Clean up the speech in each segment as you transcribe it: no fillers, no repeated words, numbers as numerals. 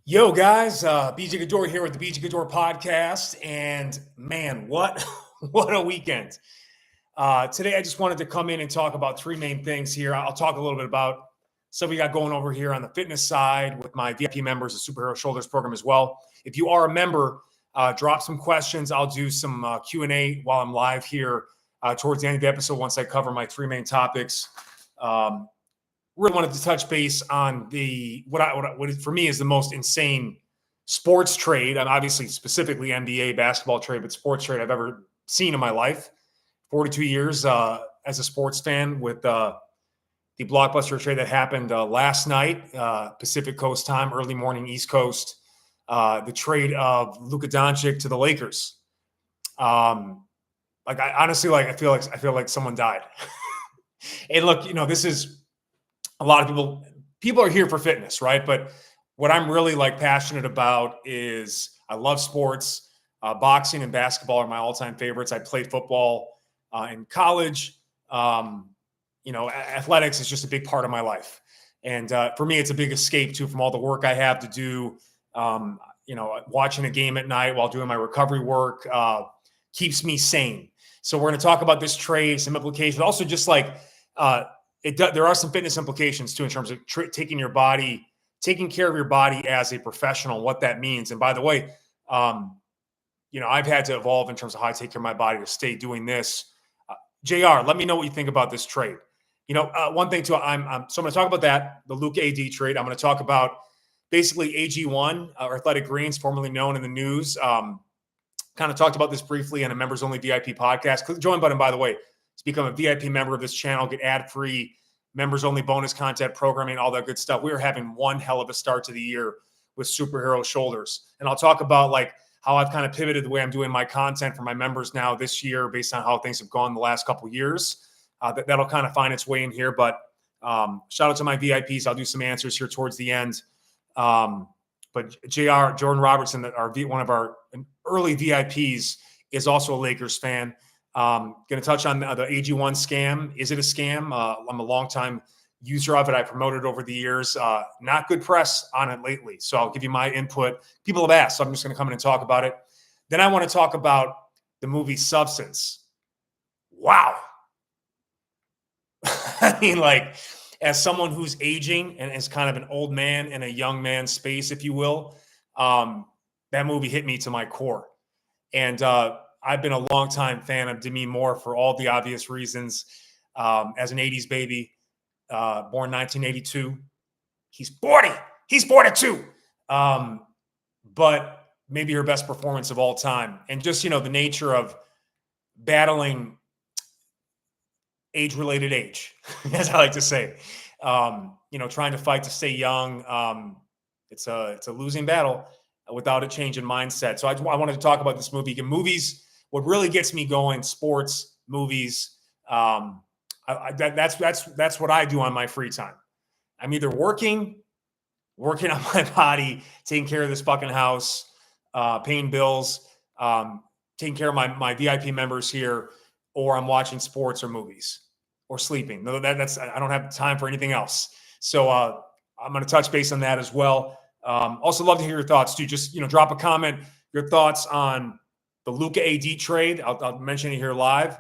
Yo, guys, BJ Gaddour here with the BJ Gaddour podcast, and man, what what a weekend! Today, I just wanted to come in and talk about three main things here. I'll talk a little bit about stuff we got going over here on the fitness side with my VIP members, the Superhero Shoulders program as well. If you are a member, drop some questions. I'll do some Q&A while I'm live here towards the end of the episode once I cover my three main topics. Really wanted to touch base on the what for me is the most insane sports trade, and obviously specifically NBA basketball trade, but sports trade I've ever seen in my life. 42 years as a sports fan with the blockbuster trade that happened last night, Pacific Coast time, early morning East Coast. The trade of Luka Doncic to the Lakers. I feel like someone died. And look, this is. A lot of people are here for fitness, right? But what I'm really passionate about is I love sports. Boxing and basketball are my all-time favorites. I played football in college. Athletics is just a big part of my life. And for me, it's a big escape too from all the work I have to do. Watching a game at night while doing my recovery work keeps me sane. So we're going to talk about this trade, some implications, also just there are some fitness implications too in terms of taking care of your body as a professional, what that means. And by the way, I've had to evolve in terms of how I take care of my body to stay doing this. JR, let me know what you think about this trade. One thing too, so I'm going to talk about that, the Luka AD trade. I'm going to talk about basically AG1, or Athletic Greens, formerly known in the news. Kind of talked about this briefly on a members only VIP podcast. Click the join button, by the way, to become a VIP member of this channel, get ad-free, members-only bonus content, programming, all that good stuff. We are having one hell of a start to the year with Superhero Shoulders. And I'll talk about how I've kind of pivoted the way I'm doing my content for my members now this year based on how things have gone the last couple of years. That'll kind of find its way in here. But shout out to my VIPs. I'll do some answers here towards the end. But Jordan Robertson, one of our early VIPs, is also a Lakers fan. Going to touch on the AG1 scam. Is it a scam? I'm a longtime user of it. I promoted over the years. Not good press on it lately. So I'll give you my input. People have asked, so I'm just going to come in and talk about it. Then I want to talk about the movie Substance. Wow. I mean, as someone who's aging and is kind of an old man in a young man space, if you will, that movie hit me to my core. And I've been a longtime fan of Demi Moore for all the obvious reasons. As an 80s baby, born 1982. He's 40. He's 42. But maybe her best performance of all time. And just, the nature of battling age-related age, as I like to say. Trying to fight to stay young. It's a losing battle without a change in mindset. So I wanted to talk about this movie. Again, movies, what really gets me going, sports, movies, that's what I do on my free time. I'm either working on my body, taking care of this fucking house, paying bills, taking care of my VIP members here, or I'm watching sports or movies or sleeping. No, I don't have time for anything else. So I'm going to touch base on that as well. Also love to hear your thoughts too. Just, drop a comment, your thoughts on the Luka AD trade. I'll mention it here live.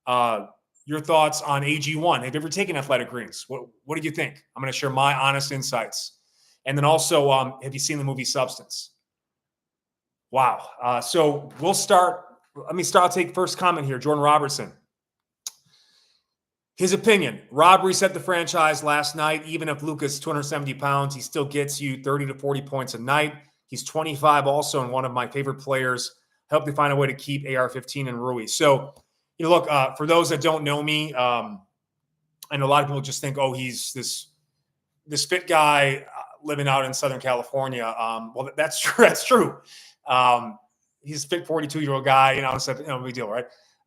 Your thoughts on AG1. Have you ever taken Athletic Greens? What did you think? I'm going to share my honest insights. And then also, have you seen the movie Substance? Wow. So we'll start. I'll take first comment here. Jordan Robertson. His opinion. Rob reset the franchise last night. Even if Luka's 270 pounds, he still gets you 30 to 40 points a night. He's 25 also and one of my favorite players. I hope they find a way to keep AR-15 and Rui. So, look, for those that don't know me, I know a lot of people just think, oh, he's this fit guy living out in Southern California. Well, that's true. That's true. He's a fit 42-year-old guy. No big deal, right?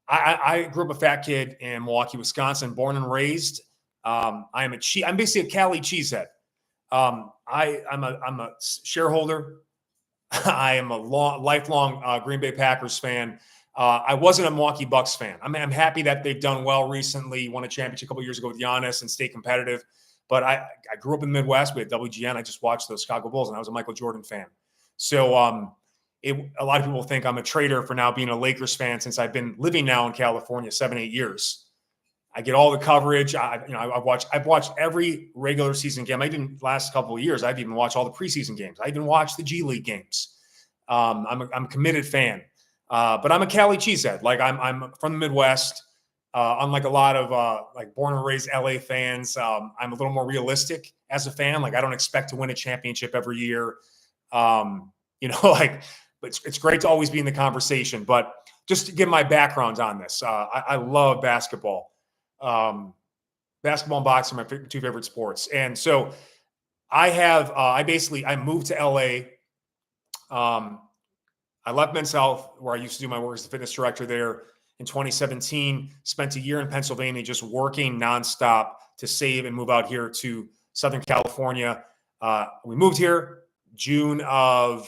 I grew up a fat kid in Milwaukee, Wisconsin, born and raised. I'm basically a Cali cheesehead. I'm a shareholder. I am a lifelong Green Bay Packers fan. I wasn't a Milwaukee Bucks fan. I'm happy that they've done well recently. Won a championship a couple years ago with Giannis and stay competitive. But I grew up in the Midwest. We had WGN. I just watched the Chicago Bulls, and I was a Michael Jordan fan. So a lot of people think I'm a traitor for now being a Lakers fan since I've been living now in California 7-8 years. I get all the coverage. I've watched every regular season game. I didn't last couple of years. I've even watched all the preseason games. I even watched the G League games. I'm a committed fan, but I'm a Cali cheesehead. Like I'm from the Midwest. Unlike a lot of like born and raised LA fans, I'm a little more realistic as a fan. Like I don't expect to win a championship every year. Like it's great to always be in the conversation. But just to give my background on this, I love basketball. Basketball and boxing are my two favorite sports. And so I moved to LA. I left Men's Health, where I used to do my work as a fitness director there in 2017, spent a year in Pennsylvania, just working nonstop to save and move out here to Southern California. We moved here June of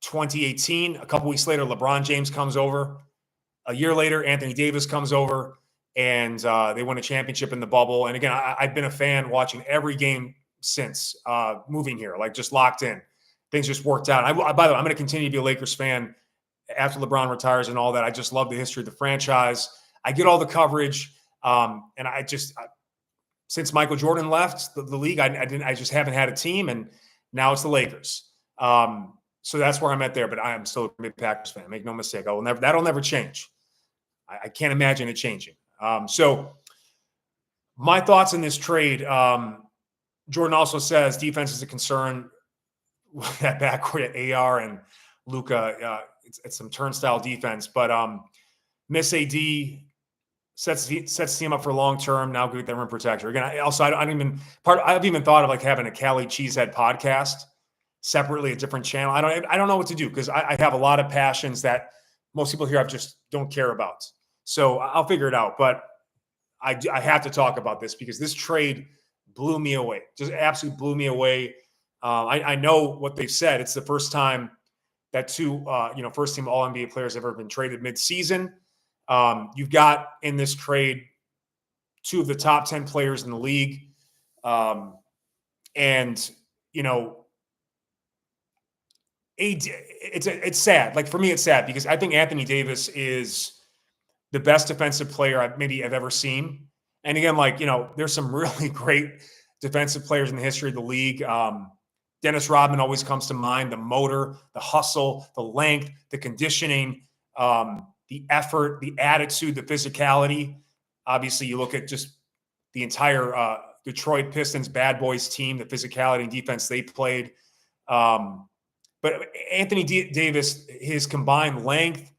2018. A couple weeks later, LeBron James comes over. A year later, Anthony Davis comes over. And they won a championship in the bubble. And again, I've been a fan watching every game since moving here, like just locked in. Things just worked out. By the way, I'm going to continue to be a Lakers fan after LeBron retires and all that. I just love the history of the franchise. I get all the coverage. And since Michael Jordan left the league, I just haven't had a team. And now it's the Lakers. So that's where I'm at there. But I am still a big Packers fan. Make no mistake. That'll never change. I can't imagine it changing. So my thoughts on this trade, Jordan also says defense is a concern. That backcourt at AR and Luka, it's some turnstile defense, but Miss AD sets the team up for long term. Now good with that rim protector. Again, I've even thought of like having a Cali Cheesehead podcast separately, a different channel. I don't know what to do because I have a lot of passions that most people here I just don't care about. So I'll figure it out. But I have to talk about this because this trade blew me away. Just absolutely blew me away. I know what they've said. It's the first time that two first-team All-NBA players have ever been traded mid-season. You've got in this trade two of the top 10 players in the league. It's sad. Like for me, it's sad because I think Anthony Davis is the best defensive player I've ever seen. And again, there's some really great defensive players in the history of the league. Dennis Rodman always comes to mind. The motor, the hustle, the length, the conditioning, the effort, the attitude, the physicality. Obviously, you look at just the entire Detroit Pistons bad boys team, the physicality and defense they played. But Anthony Davis, his combined length,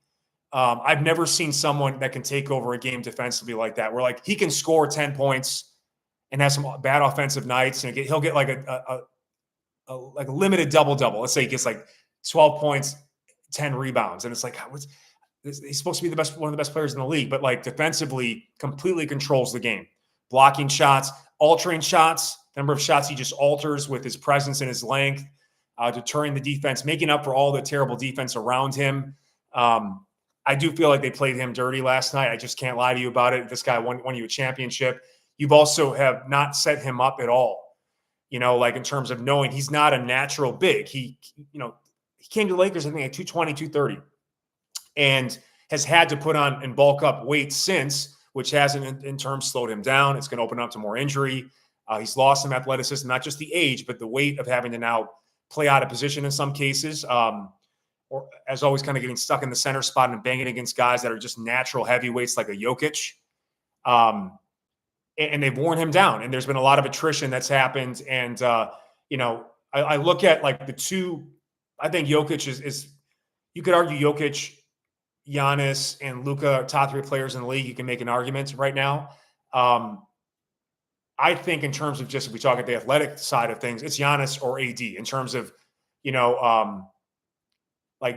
I've never seen someone that can take over a game defensively like that, where he can score 10 points and have some bad offensive nights, and he'll get like a limited double-double. Let's say he gets 12 points, 10 rebounds. And it's he's supposed to be one of the best players in the league, but defensively completely controls the game. Blocking shots, altering shots, the number of shots he just alters with his presence and his length, deterring the defense, making up for all the terrible defense around him. I do feel like they played him dirty last night. I just can't lie to you about it. This guy won you a championship. You've also have not set him up at all. In terms of knowing he's not a natural big. He came to the Lakers, I think, at 220, 230, and has had to put on and bulk up weight since, which hasn't in turn slowed him down. It's going to open up to more injury. He's lost some athleticism, not just the age, but the weight of having to now play out of position in some cases, or as always kind of getting stuck in the center spot and banging against guys that are just natural heavyweights like a Jokic. And they've worn him down, and there's been a lot of attrition that's happened. And, I look at the two, I think Jokic is you could argue Jokic, Giannis, and Luka are top three players in the league. You can make an argument right now. I think in terms of just, if we talk at the athletic side of things, it's Giannis or AD in terms of,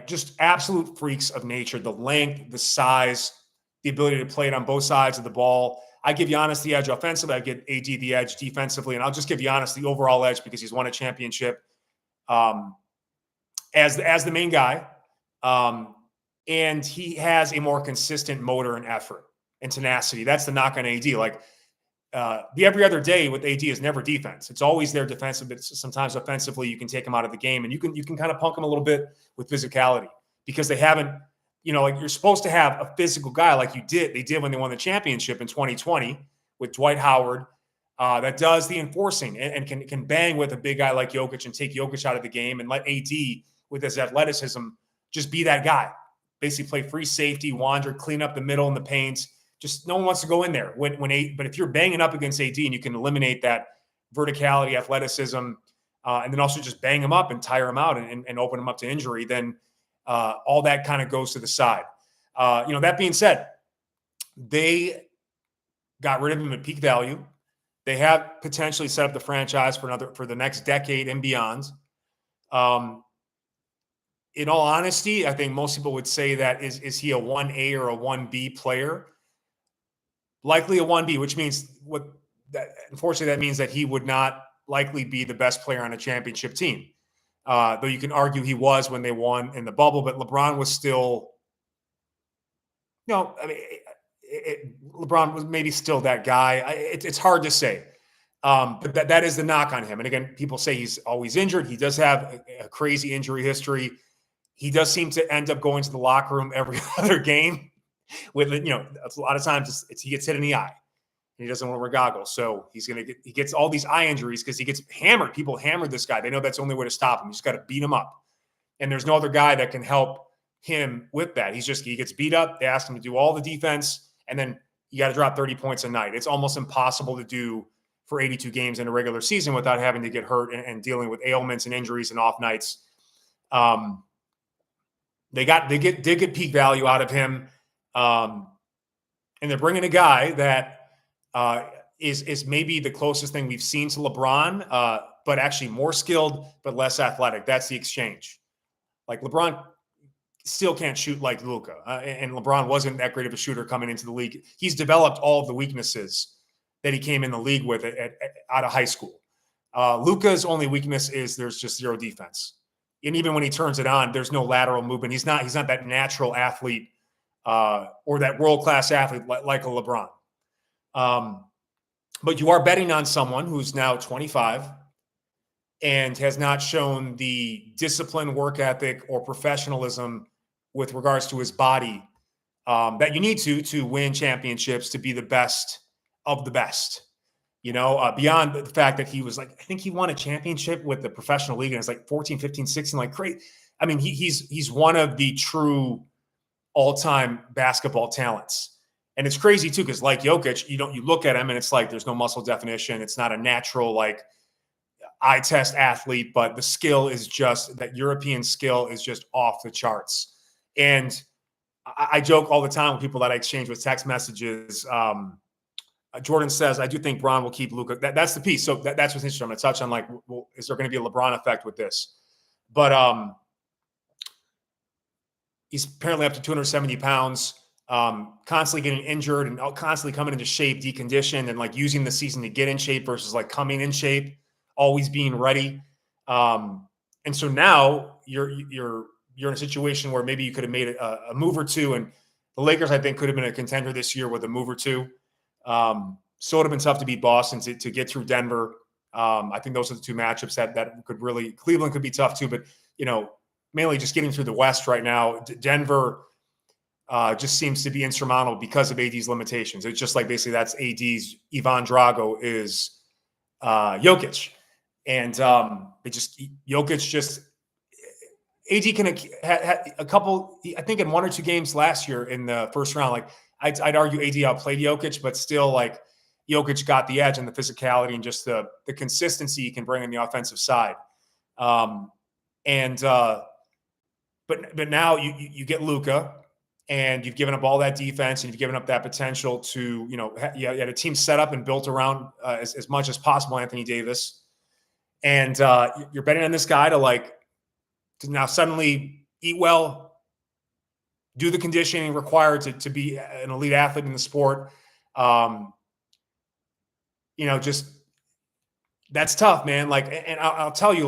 just absolute freaks of nature, the length, the size, the ability to play it on both sides of the ball. I give Giannis the edge offensively. I give AD the edge defensively, and I'll just give Giannis the overall edge because he's won a championship as the main guy, and he has a more consistent motor and effort and tenacity. That's the knock on AD. the every other day with AD is never defense. It's always their defensive, but sometimes offensively you can take them out of the game, and you can kind of punk them a little bit with physicality because they haven't, like you're supposed to have a physical guy like they did when they won the championship in 2020 with Dwight Howard that does the enforcing and can bang with a big guy like Jokic and take Jokic out of the game and let AD with his athleticism just be that guy. Basically play free safety, wander, clean up the middle and the paint. Just no one wants to go in there but if you're banging up against AD and you can eliminate that verticality, athleticism, and then also just bang him up and tire him out and open him up to injury, then all that kind of goes to the side. That being said, they got rid of him at peak value. They have potentially set up the franchise for the next decade and beyond. In all honesty, I think most people would say that is he a 1A or a 1B player? Likely a 1B, which means unfortunately that means that he would not likely be the best player on a championship team. Though you can argue he was when they won in the bubble, but LeBron was still, LeBron was maybe still that guy. It's hard to say. But that is the knock on him. And again, people say he's always injured. He does have a crazy injury history. He does seem to end up going to the locker room every other game with, a lot of times he gets hit in the eye and he doesn't want to wear goggles. So he gets all these eye injuries because he gets hammered. People hammered this guy. They know that's the only way to stop him. You just got to beat him up. And there's no other guy that can help him with that. He gets beat up. They ask him to do all the defense. And then you got to drop 30 points a night. It's almost impossible to do for 82 games in a regular season without having to get hurt and dealing with ailments and injuries and off nights. They did get peak value out of him. And they're bringing a guy that is maybe the closest thing we've seen to LeBron, but actually more skilled, but less athletic. That's the exchange. Like LeBron still can't shoot like Luka. And LeBron wasn't that great of a shooter coming into the league. He's developed all of the weaknesses that he came in the league with out of high school. Luka's only weakness is there's just zero defense. And even when he turns it on, there's no lateral movement. He's not that natural athlete or that world-class athlete like a LeBron. But you are betting on someone who's now 25 and has not shown the discipline, work ethic, or professionalism with regards to his body that you need to win championships, to be the best of the best. Beyond the fact that he was I think he won a championship with the professional league and it's 14, 15, 16, great. I mean, he's one of the true all-time basketball talents. And it's crazy too, because like Jokic, you look at him and it's there's no muscle definition. It's not a natural, eye test athlete, but the skill is just, that European skill is just off the charts. And I joke all the time with people that I exchange with text messages. Jordan says, I do think Bron will keep Luka. That's the piece. So that's what's interesting. I'm going to touch on is there going to be a LeBron effect with this? But he's apparently up to 270 pounds, constantly getting injured and constantly coming into shape, deconditioned, and using the season to get in shape versus coming in shape, always being ready. And so now you're in a situation where maybe you could have made a move or two, and the Lakers, I think, could have been a contender this year with a move or two. So it would have been tough to beat Boston to get through Denver. I think those are the two matchups that could really, Cleveland could be tough too, but mainly just getting through the West right now. Denver just seems to be insurmountable because of AD's limitations. It's just basically that's AD's Ivan Drago is Jokic. And Jokic just, AD can had a couple, I think in one or two games last year in the first round, I'd argue AD outplayed Jokic, but still Jokic got the edge and the physicality and just the consistency he can bring on the offensive side. But now you get Luka, and you've given up all that defense, and you've given up that potential to, you had a team set up and built around as much as possible Anthony Davis. And you're betting on this guy to now suddenly eat well, do the conditioning required to be an elite athlete in the sport. Just that's tough, man. And I'll tell you,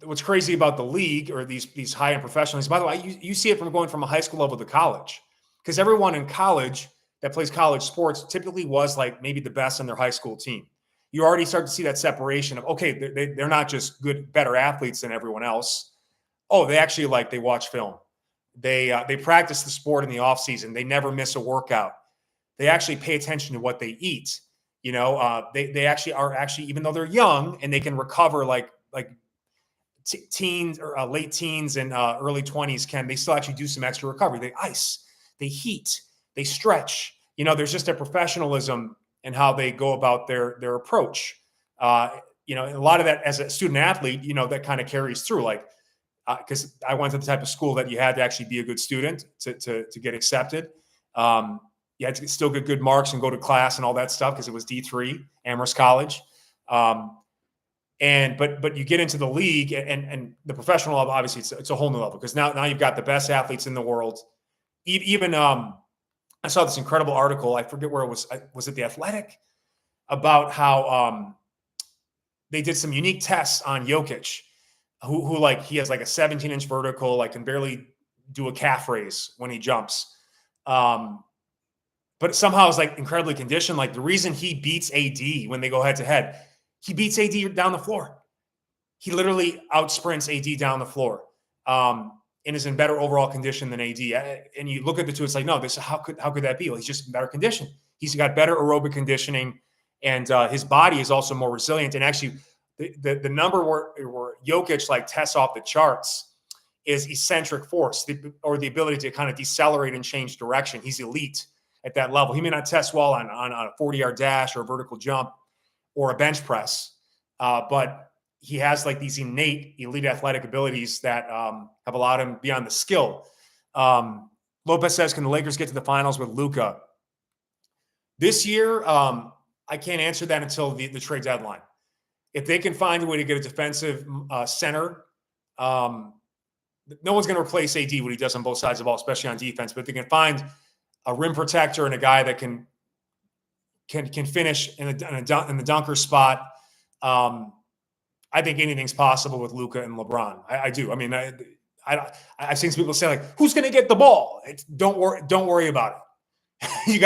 what's crazy about the league or these high-end professionals, by the way, you see it from going from a high school level to college, because everyone in college that plays college sports typically was like maybe the best on their high school team. You already start to see that separation of, okay, they're not just better athletes than everyone else. Oh, they actually they watch film. They practice the sport in the off season. They never miss a workout. They actually pay attention to what they eat. They actually are even though they're young and they can recover like teens or late teens and early 20s they still actually do some extra recovery. They ice, they heat, they stretch. There's just a professionalism in how they go about their approach. A lot of that as a student athlete, that kind of carries through. Because I went to the type of school that you had to actually be a good student to get accepted. You had to still get good marks and go to class and all that stuff because it was D3, Amherst College. But you get into the league and the professional level, obviously it's a whole new level because now you've got the best athletes in the world. Even I saw this incredible article. I forget where it was. Was it The Athletic? About how they did some unique tests on Jokic, who he has like a 17-inch vertical, can barely do a calf raise when he jumps. But somehow is incredibly conditioned. The reason he beats AD when they go head to head, he beats AD down the floor. He literally outsprints AD down the floor, and is in better overall condition than AD. And you look at the two, it's no, how could that be? Well, he's just in better condition. He's got better aerobic conditioning, and his body is also more resilient. And actually, the number where Jokic tests off the charts is eccentric force, or the ability to kind of decelerate and change direction. He's elite at that level. He may not test well on a 40-yard dash or a vertical jump or a bench press, but he has these innate elite athletic abilities that have allowed him beyond the skill. Lopez says, can the Lakers get to the finals with Luka? This year, I can't answer that until the trade deadline. If they can find a way to get a defensive center, no one's going to replace AD what he does on both sides of the ball, especially on defense. But if they can find a rim protector and a guy that can finish in the dunker spot, I think anything's possible with Luka and LeBron. I do. I mean, I've seen some people say who's going to get the ball? Don't worry about it. you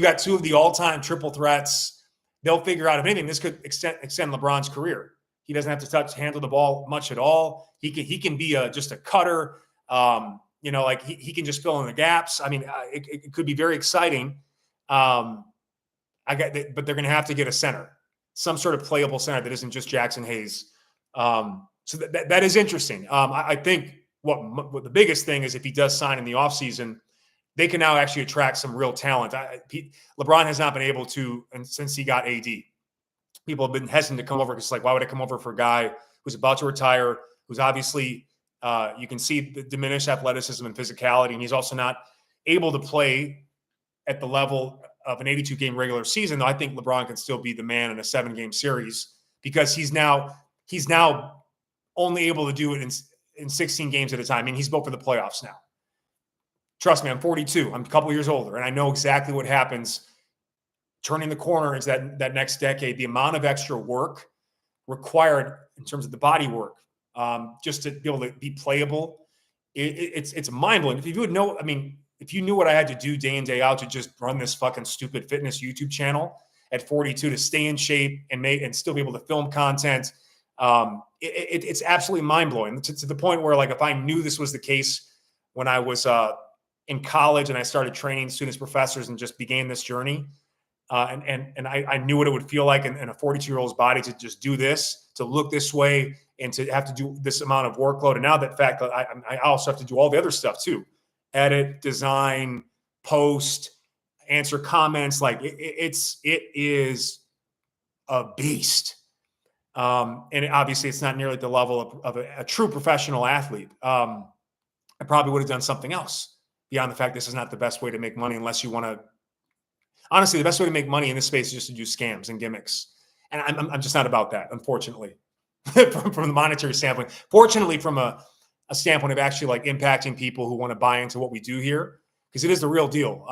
got two of the all-time triple threats. They'll figure out if anything. This could extend LeBron's career. He doesn't have to handle the ball much at all. He can be just a cutter. He can just fill in the gaps. I mean, it could be very exciting. But they're going to have to get a center, some sort of playable center that isn't just Jackson Hayes. So that is interesting. I think what the biggest thing is if he does sign in the offseason, they can now actually attract some real talent. LeBron has not been able to, and since he got AD, people have been hesitant to come over because why would I come over for a guy who's about to retire, who's obviously you can see the diminished athleticism and physicality, and he's also not able to play at the level of an 82-game regular season. Though I think LeBron can still be the man in a 7-game series because he's now only able to do it in 16 games at a time. I mean, he's built for the playoffs now. Trust me, I'm 42. I'm a couple years older, and I know exactly what happens turning the corner is that next decade. The amount of extra work required in terms of the body work, just to be able to be playable, it's mind-blowing. If you would know, I mean, if you knew what I had to do day in, day out to just run this fucking stupid fitness YouTube channel at 42 to stay in shape and still be able to film content, it's absolutely mind-blowing to the point where if I knew this was the case when I was in college and I started training students, professors, and just began this journey, and I knew what it would feel like in a 42-year-old's body to just do this, to look this way, and to have to do this amount of workload. And now that fact that I also have to do all the other stuff too. Edit, design, post, answer comments. It is a beast. And obviously it's not nearly at the level of a true professional athlete. I probably would have done something else beyond the fact this is not the best way to make money unless you want to. Honestly, the best way to make money in this space is just to do scams and gimmicks. And I'm just not about that, unfortunately, from the monetary standpoint. Fortunately, from a standpoint of actually impacting people who want to buy into what we do here, because it is the real deal.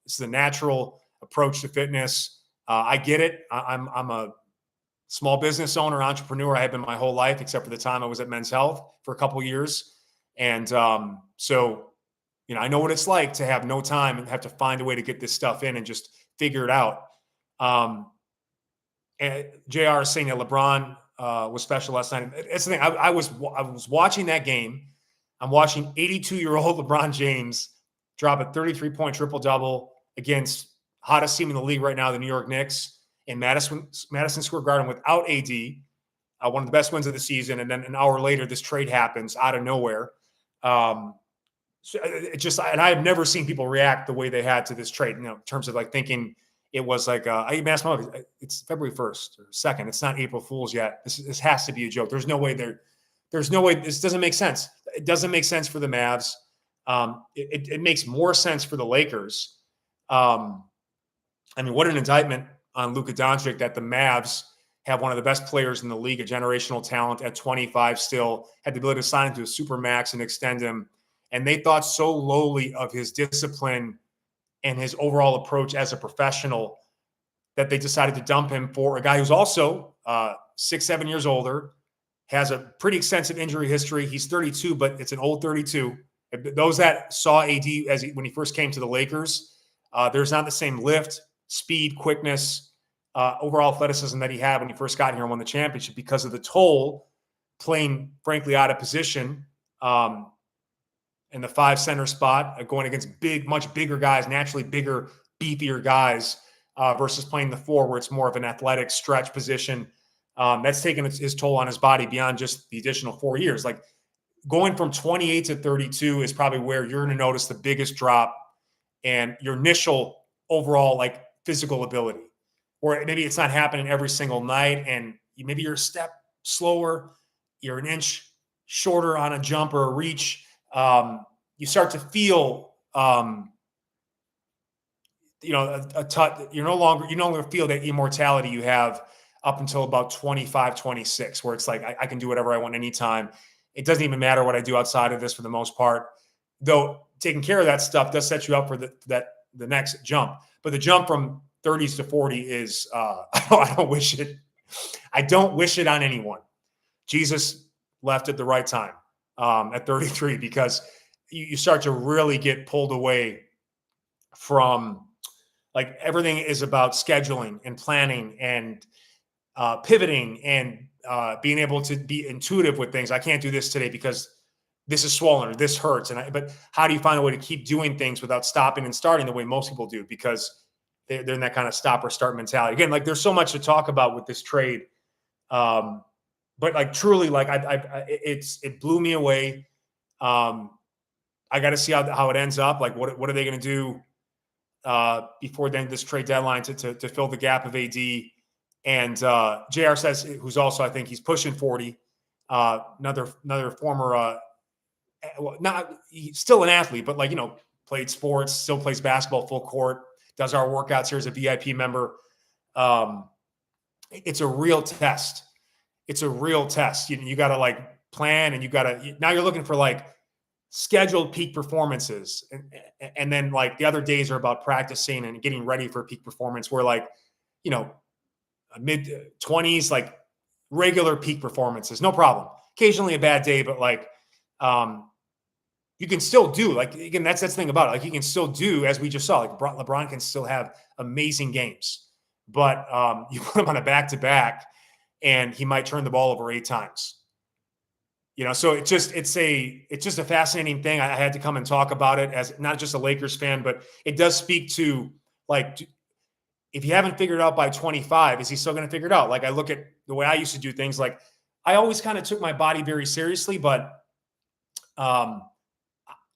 It's the natural approach to fitness. I get it. I'm a small business owner, entrepreneur. I have been my whole life, except for the time I was at Men's Health for a couple of years. And so I know what it's like to have no time and have to find a way to get this stuff in and just figure it out. And JR is saying that LeBron was special last night. It's the thing. I was watching that game. I'm watching 82-year-old LeBron James drop a 33-point triple-double against hottest team in the league right now, the New York Knicks, in Madison Square Garden without AD, one of the best wins of the season. And then an hour later, this trade happens out of nowhere. So and I have never seen people react the way they had to this trade, in terms of like thinking it was like, I even asked my wife, it's February 1st or 2nd. It's not April Fool's yet. This has to be a joke. There's no way this doesn't make sense. It doesn't make sense for the Mavs. It makes more sense for the Lakers. I mean, what an indictment on Luka Doncic that the Mavs have one of the best players in the league, a generational talent at 25 still, had the ability to sign him to a super max and extend him. And they thought so lowly of his discipline and his overall approach as a professional that they decided to dump him for a guy who's also 6-7 years older, has a pretty extensive injury history. He's 32, but it's an old 32. Those that saw AD when he first came to the Lakers, there's not the same lift, speed, quickness, overall athleticism that he had when he first got here and won the championship because of the toll playing, frankly, out of position in the 5 center spot, going against much bigger guys, naturally bigger, beefier guys, versus playing the 4 where it's more of an athletic stretch position. That's taken his toll on his body beyond just the additional 4 years. Like going from 28 to 32 is probably where you're going to notice the biggest drop and your initial overall like physical ability, or maybe it's not happening every single night. And maybe you're a step slower, you're an inch shorter on a jump or a reach. You start to feel, you no longer feel that immortality you have up until about 25, 26, where it's like, I can do whatever I want anytime. It doesn't even matter what I do outside of this for the most part, though taking care of that stuff does set you up for the next jump. But the jump from 30s to 40 is, I don't wish it on anyone. Jesus left at the right time at 33, because you start to really get pulled away from, like, everything is about scheduling and planning and pivoting and being able to be intuitive with things. I can't do this today because this is swollen or this hurts. But how do you find a way to keep doing things without stopping and starting the way most people do? Because they're in that kind of stop or start mentality. Again, like there's so much to talk about with this trade. But like truly, like it blew me away. I got to see how it ends up. Like what are they going to do before then this trade deadline to fill the gap of AD? And JR says, who's also, I think he's pushing 40. Another former, he's still an athlete, but like, played sports, still plays basketball full court, does our workouts here as a VIP member. It's a real test. It's a real test. You got to like plan, and now you're looking for like scheduled peak performances. And then like the other days are about practicing and getting ready for peak performance, where like, mid 20s, like regular peak performances, no problem. Occasionally a bad day, but like, you can still do, like, again, that's the thing about it. Like you can still do, as we just saw, like LeBron can still have amazing games, but you put him on a back-to-back and he might turn the ball over 8 times. So it's just a fascinating thing. I had to come and talk about it as not just a Lakers fan, but it does speak to, like, if you haven't figured it out by 25, is he still going to figure it out? Like I look at the way I used to do things, like I always kind of took my body very seriously, but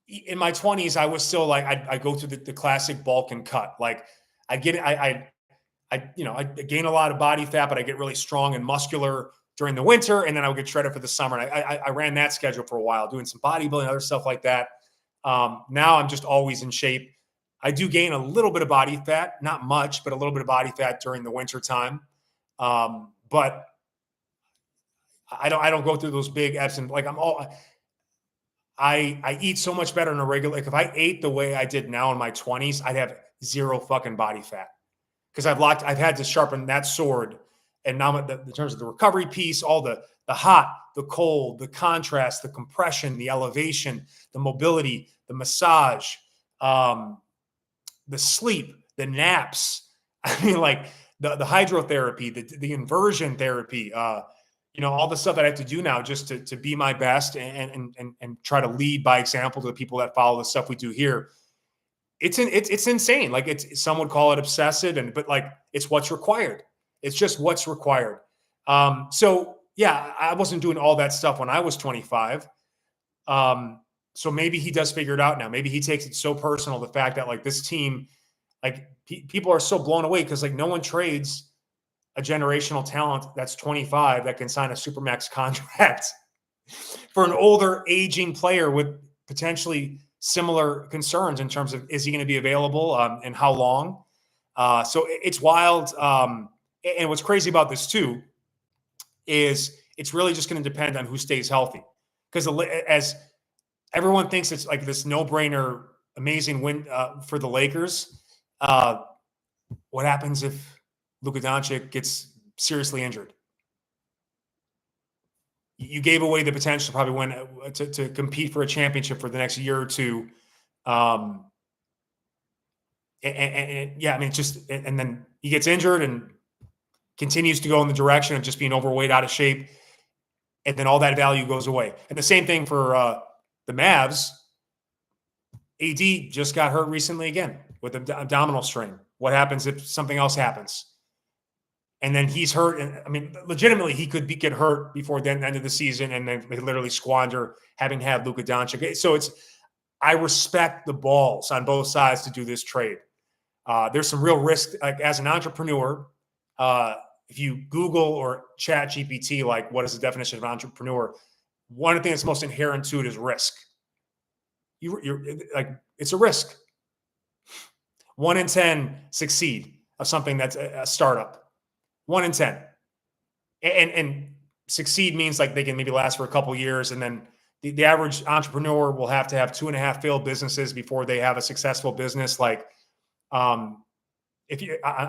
in my 20s, I was still like, I go through the classic bulk and cut. Like I gain a lot of body fat, but I get really strong and muscular during the winter, and then I would get shredded for the summer. And I ran that schedule for a while, doing some bodybuilding, other stuff like that. Now I'm just always in shape. I do gain a little bit of body fat, not much, but a little bit of body fat during the winter time. But I don't go through those big ebbs and like I eat so much better in a regular. Like if I ate the way I did now in my 20s, I'd have zero fucking body fat, because I've had to sharpen that sword and now in terms of the recovery piece, all the hot, the cold, the contrast, the compression, the elevation, the mobility, the massage, the sleep, the naps. I mean, like the hydrotherapy, the inversion therapy, all the stuff that I have to do now just to be my best and try to lead by example to the people that follow the stuff we do here. It's insane. Like some would call it obsessive, but like it's what's required. It's just what's required. So yeah, I wasn't doing all that stuff when I was 25. So maybe he does figure it out now. Maybe he takes it so personal, the fact that like this team, like people are so blown away because like no one trades a generational talent that's 25 that can sign a supermax contract for an older aging player with potentially similar concerns in terms of, is he going to be available and how long? So it's wild. And what's crazy about this too is it's really just going to depend on who stays healthy. Because as everyone thinks it's like this no-brainer, amazing win for the Lakers, what happens if Luka Doncic gets seriously injured? You gave away the potential to probably win to compete for a championship for the next year or two. And yeah, I mean, and then he gets injured and continues to go in the direction of just being overweight, out of shape. And then all that value goes away. And the same thing for the Mavs. AD just got hurt recently again with an abdominal strain. What happens if something else happens? And then he's hurt. And I mean, legitimately, he could get hurt before the end of the season and then literally squander having had Luka Doncic. So I respect the balls on both sides to do this trade. There's some real risk. Like as an entrepreneur, if you Google or chat GPT, like what is the definition of an entrepreneur? One of the things that's most inherent to it is risk. You're like, it's a risk. 1 in 10 succeed of something that's a startup. 1 in 10. And succeed means like they can maybe last for a couple years. And then the average entrepreneur will have to have 2.5 failed businesses before they have a successful business. Like, I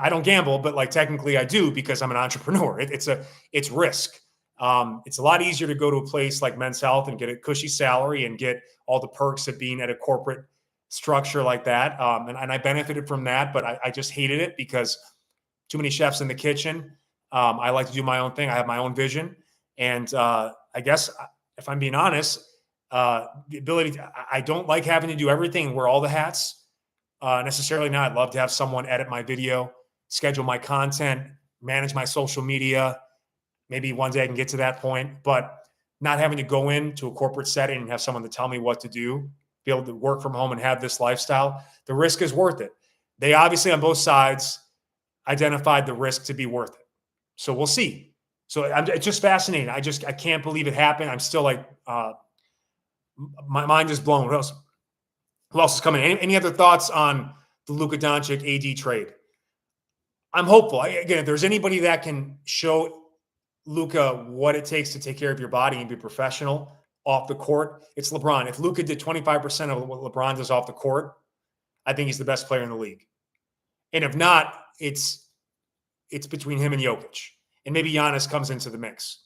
don't gamble, but like technically I do because I'm an entrepreneur. It's risk. It's a lot easier to go to a place like Men's Health and get a cushy salary and get all the perks of being at a corporate structure like that. And I benefited from that, but I just hated it because too many chefs in the kitchen. I like to do my own thing. I have my own vision. And I guess if I'm being honest, the ability I don't like having to do everything and wear all the hats. Necessarily not. I'd love to have someone edit my video, schedule my content, manage my social media. Maybe one day I can get to that point, but not having to go into a corporate setting and have someone to tell me what to do, be able to work from home and have this lifestyle, the risk is worth it. They obviously on both sides identified the risk to be worth it. So we'll see. So it's just fascinating. I can't believe it happened. I'm still like, my mind is blown. Who else is coming? Any other thoughts on the Luka Doncic AD trade? I'm hopeful. Again, if there's anybody that can show Luka what it takes to take care of your body and be professional off the court, it's LeBron. If Luka did 25% of what LeBron does off the court, I think he's the best player in the league. And if not, it's between him and Jokic. And maybe Giannis comes into the mix.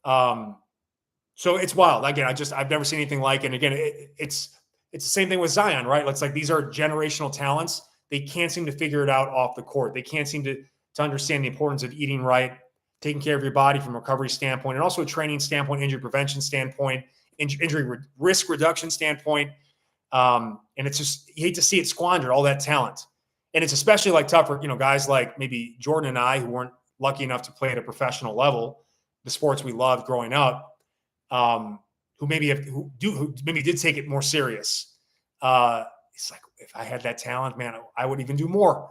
So it's wild. Again, I've never seen anything like it. And again, it's the same thing with Zion, right? It's like these are generational talents. They can't seem to figure it out off the court. They can't seem to understand the importance of eating right, taking care of your body from a recovery standpoint, and also a training standpoint, injury prevention standpoint, injury risk reduction standpoint. And it's just, you hate to see it squandered, all that talent. And it's especially like tough for, guys like maybe Jordan and I who weren't lucky enough to play at a professional level, the sports we loved growing up, who maybe did take it more serious. It's like, if I had that talent, man, I would even do more.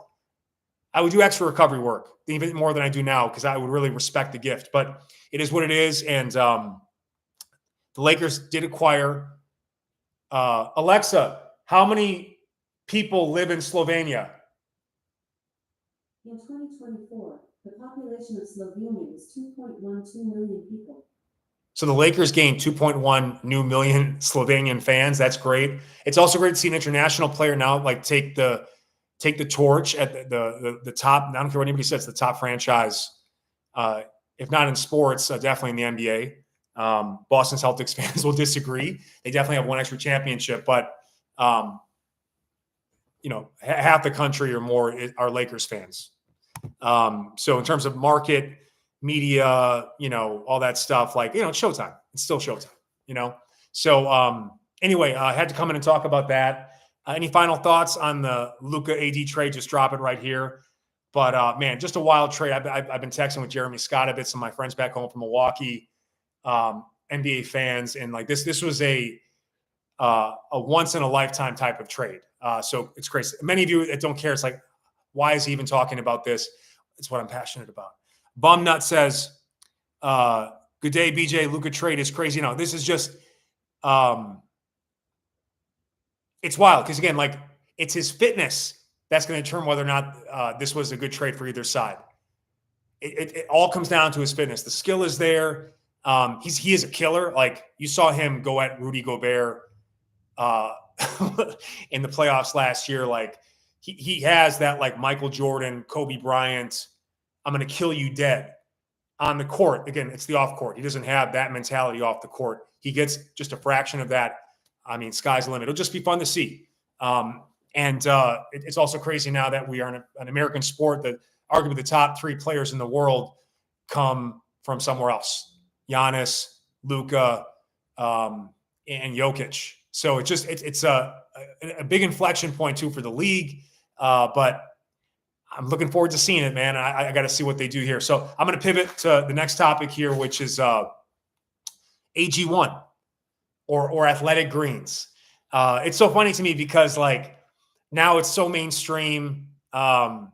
I would do extra recovery work, even more than I do now, because I would really respect the gift. But it is what it is. And the Lakers did acquire Alexa, how many people live in Slovenia? In 2024, the population of Slovenia is 2.12 million people. So the Lakers gained 2.1 new million Slovenian fans. That's great. It's also great to see an international player now like take the torch at the top. I don't care what anybody says, the top franchise if not in sports, definitely in the NBA. Boston Celtics fans will disagree. They definitely have one extra championship, but half the country or more are Lakers fans. So in terms of market, media, all that stuff, it's showtime. It's still showtime, So anyway, I had to come in and talk about that. Any final thoughts on the Luka AD trade? Just drop it right here. But man, just a wild trade. I've been texting with Jeremy Scott a bit, some of my friends back home from Milwaukee, NBA fans, and this was a once in a lifetime type of trade. So it's crazy. Many of you that don't care, it's like, why is he even talking about this? It's what I'm passionate about. Bumnut says, good day, BJ. Luka trade is crazy. No, this is just, it's wild. Because again, it's his fitness that's going to determine whether or not this was a good trade for either side. It all comes down to his fitness. The skill is there. He is a killer. You saw him go at Rudy Gobert in the playoffs last year. He has that Michael Jordan, Kobe Bryant, I'm going to kill you dead on the court. Again, it's the off court. He doesn't have that mentality off the court. He gets just a fraction of that. I mean, sky's the limit. It'll just be fun to see. It's also crazy now that we are in an American sport that arguably the top 3 players in the world come from somewhere else. Giannis, Luka, and Jokic. So it's a big inflection point too for the league. But I'm looking forward to seeing it, man. I got to see what they do here. So I'm going to pivot to the next topic here, which is AG1 or athletic greens. It's so funny to me because now it's so mainstream. I'm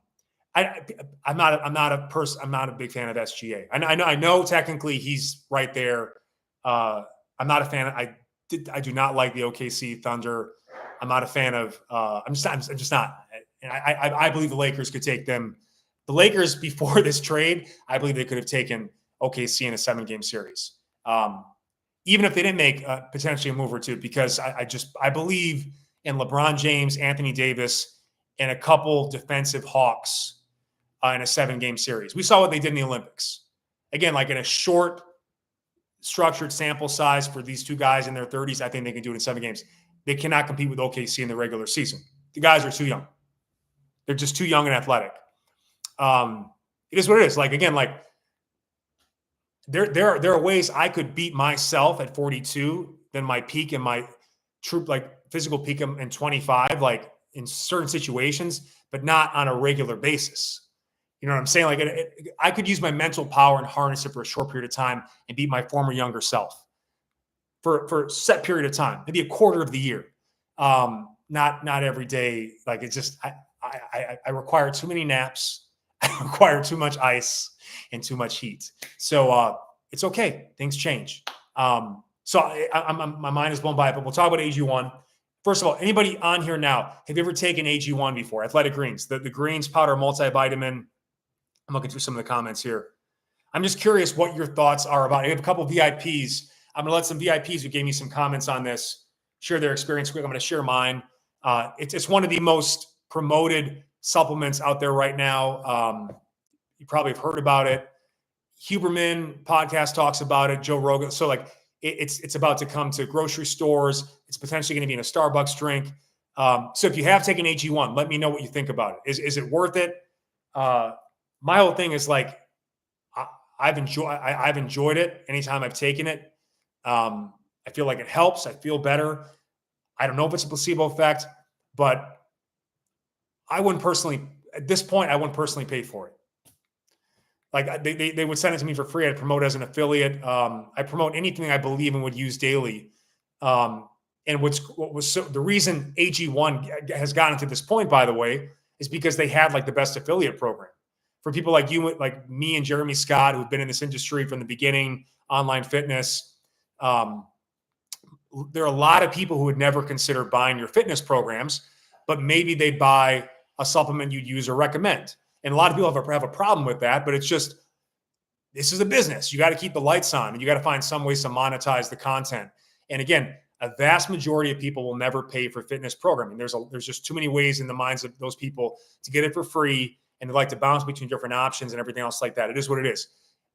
not a big fan of SGA. I know technically he's right there. I'm not a fan. I do not like the OKC Thunder. I'm not a fan of. I'm just not. And I believe the Lakers could take them. The Lakers before this trade, I believe they could have taken OKC in a 7-game series, even if they didn't make potentially a move or two. Because I believe in LeBron James, Anthony Davis, and a couple defensive hawks in a 7-game series. We saw what they did in the Olympics. Again, in a short, structured sample size for these two guys in their 30s, I think they can do it in 7 games. They cannot compete with OKC in the regular season. The guys are too young. They're just too young and athletic. It is what it is. There are ways I could beat myself at 42 than my peak and my true physical peak in 25, in certain situations, but not on a regular basis. You know what I'm saying? I could use my mental power and harness it for a short period of time and beat my former younger self for a set period of time, maybe a quarter of the year. Not every day. It's just, I require too many naps. I require too much ice and too much heat. So it's okay. Things change. My mind is blown by it, but we'll talk about AG1. First of all, anybody on here now, have you ever taken AG1 before? Athletic Greens, the greens powder multivitamin. I'm looking through some of the comments here. I'm just curious what your thoughts are about it. I have a couple of VIPs. I'm going to let some VIPs who gave me some comments on this share their experience quick. I'm going to share mine. It's one of the most promoted supplements out there right now. You probably have heard about it. Huberman podcast talks about it. Joe Rogan. So it's about to come to grocery stores. It's potentially going to be in a Starbucks drink. So if you have taken AG1, let me know what you think about it. Is it worth it? My whole thing is I've enjoyed it anytime I've taken it. I feel like it helps. I feel better. I don't know if it's a placebo effect, but I wouldn't personally, at this point, I wouldn't personally pay for it. They would send it to me for free. I'd promote as an affiliate. I promote anything I believe in would use daily. And the reason AG1 has gotten to this point, by the way, is because they had the best affiliate program for people like you, like me and Jeremy Scott, who've been in this industry from the beginning, online fitness. There are a lot of people who would never consider buying your fitness programs, but maybe they'd buy a supplement you'd use or recommend. And a lot of people have a problem with that, but it's just, this is a business. You got to keep the lights on and you got to find some ways to monetize the content. And again, a vast majority of people will never pay for fitness programming. There's just too many ways in the minds of those people to get it for free. And they like to bounce between different options and everything else like that. It is what it is.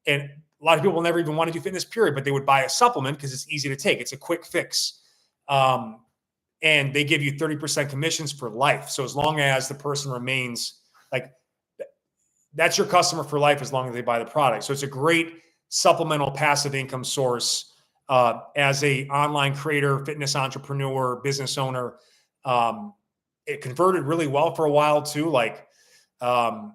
And a lot of people will never even want to do fitness, period, but they would buy a supplement because it's easy to take. It's a quick fix. And they give you 30% commissions for life. So as long as the person remains like, that's your customer for life as long as they buy the product. So it's a great supplemental passive income source as a online creator, fitness entrepreneur, business owner. It converted really well for a while too. But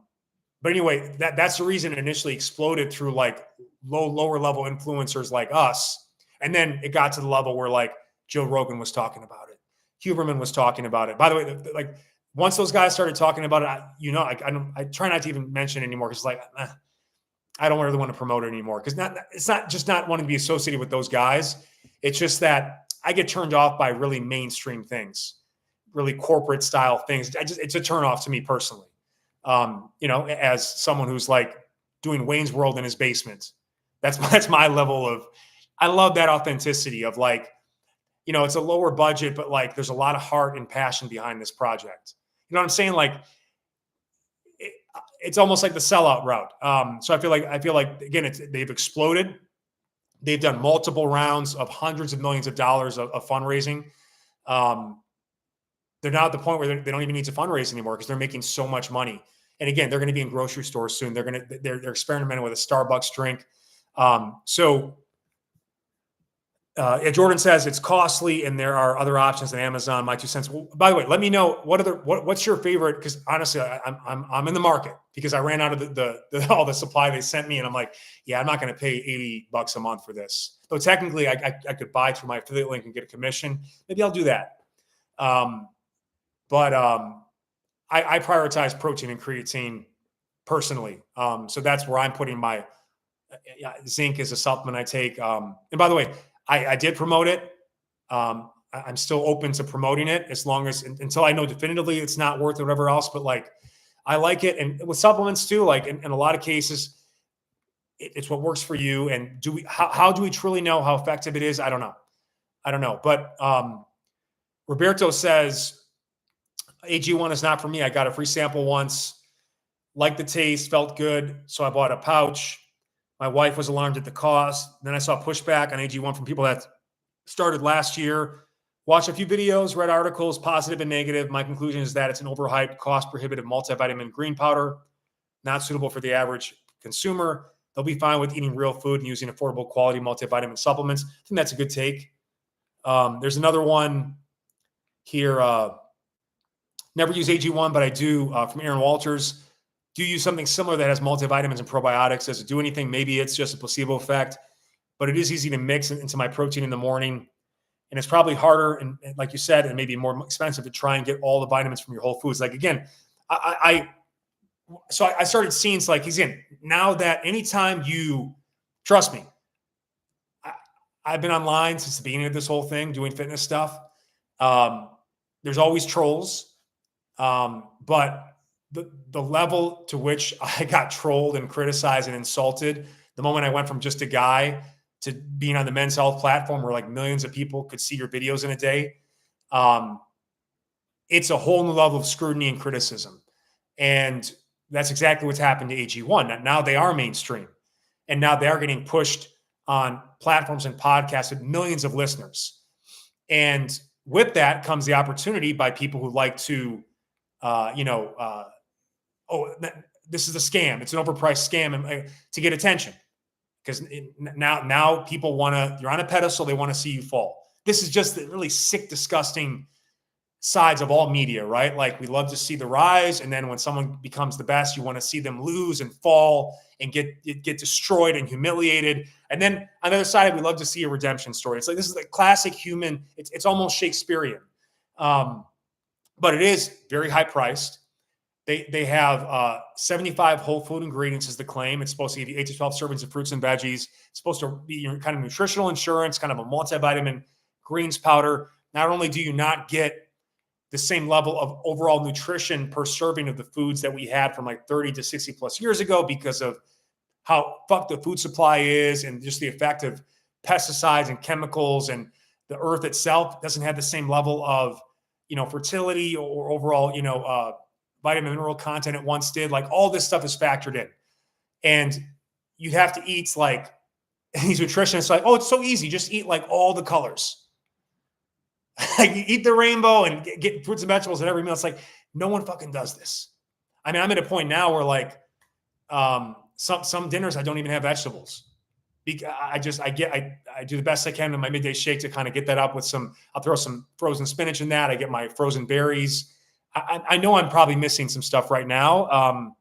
anyway, that's the reason it initially exploded through like lower level influencers like us. And then it got to the level where like Joe Rogan was talking about it. Huberman was talking about it. By the way, like once those guys started talking about it, I try not to even mention it anymore. Cause like, I don't really want to promote it anymore. Cause it's not just not wanting to be associated with those guys. It's just that I get turned off by really mainstream things, really corporate style things. It's a turn off to me personally. As someone who's like doing Wayne's World in his basement, that's my level of, I love that authenticity of like, it's a lower budget, but like there's a lot of heart and passion behind this project. You know what I'm saying? Like it's almost like the sellout route. So I feel like again, they've exploded. They've done multiple rounds of hundreds of millions of dollars of fundraising. They're now at the point where they don't even need to fundraise anymore because they're making so much money. And again, they're going to be in grocery stores soon. They're experimenting with a Starbucks drink. Jordan says it's costly and there are other options than Amazon. My 2 cents. Well, by the way, let me know what's your favorite? Because honestly, I'm in the market because I ran out of all the supply they sent me, and I'm like, yeah, I'm not going to pay $80 a month for this. Though technically, I could buy through my affiliate link and get a commission. Maybe I'll do that. But I prioritize protein and creatine personally. So that's where I'm putting my zinc as a supplement I take. And by the way, I did promote it. I'm still open to promoting it as long as until I know definitively it's not worth it, whatever else. But like, I like it. And with supplements too, like in a lot of cases, it's what works for you. And how do we truly know how effective it is? I don't know. But Roberto says, AG1 is not for me. I got a free sample once, liked the taste, felt good. So I bought a pouch. My wife was alarmed at the cost. Then I saw pushback on AG1 from people that started last year. Watched a few videos, read articles, positive and negative. My conclusion is that it's an overhyped, cost-prohibitive multivitamin green powder, not suitable for the average consumer. They'll be fine with eating real food and using affordable quality multivitamin supplements. I think that's a good take. There's another one here. Never use AG1, but I do from Aaron Walters. Do use something similar that has multivitamins and probiotics. Does it do anything? Maybe it's just a placebo effect, but it is easy to mix into my protein in the morning. And it's probably harder, and like you said, and maybe more expensive to try and get all the vitamins from your whole foods. Like again, I started seeing it's like, again, now that anytime you trust me, I've been online since the beginning of this whole thing doing fitness stuff. There's always trolls, but the level to which I got trolled and criticized and insulted the moment I went from just a guy to being on the Men's Health platform where like millions of people could see your videos in a day. It's a whole new level of scrutiny and criticism. And that's exactly what's happened to AG1. Now they are mainstream, and now they are getting pushed on platforms and podcasts with millions of listeners. And with that comes the opportunity by people who like to, this is a scam. It's an overpriced scam to get attention. Because now people you're on a pedestal, they want to see you fall. This is just the really sick, disgusting sides of all media, right? Like we love to see the rise. And then when someone becomes the best, you want to see them lose and fall and get destroyed and humiliated. And then on the other side, we love to see a redemption story. It's like, this is like classic human. It's almost Shakespearean. But it is very high priced. They have 75 whole food ingredients is the claim. It's supposed to give you 8 to 12 servings of fruits and veggies. It's supposed to be your kind of nutritional insurance, kind of a multivitamin greens powder. Not only do you not get the same level of overall nutrition per serving of the foods that we had from like 30 to 60 plus years ago because of how fucked the food supply is and just the effect of pesticides and chemicals, and the earth itself doesn't have the same level of, fertility or overall, vitamin mineral content it once did. Like all this stuff is factored in. And you'd have to eat like, these nutritionists are like, oh, it's so easy. Just eat like all the colors. Like you eat the rainbow and get fruits and vegetables at every meal. It's like, no one fucking does this. I mean, I'm at a point now where like some dinners I don't even have vegetables. I do the best I can in my midday shake to kind of get that up with some. I'll throw some frozen spinach in that. I get my frozen berries. I know I'm probably missing some stuff right now,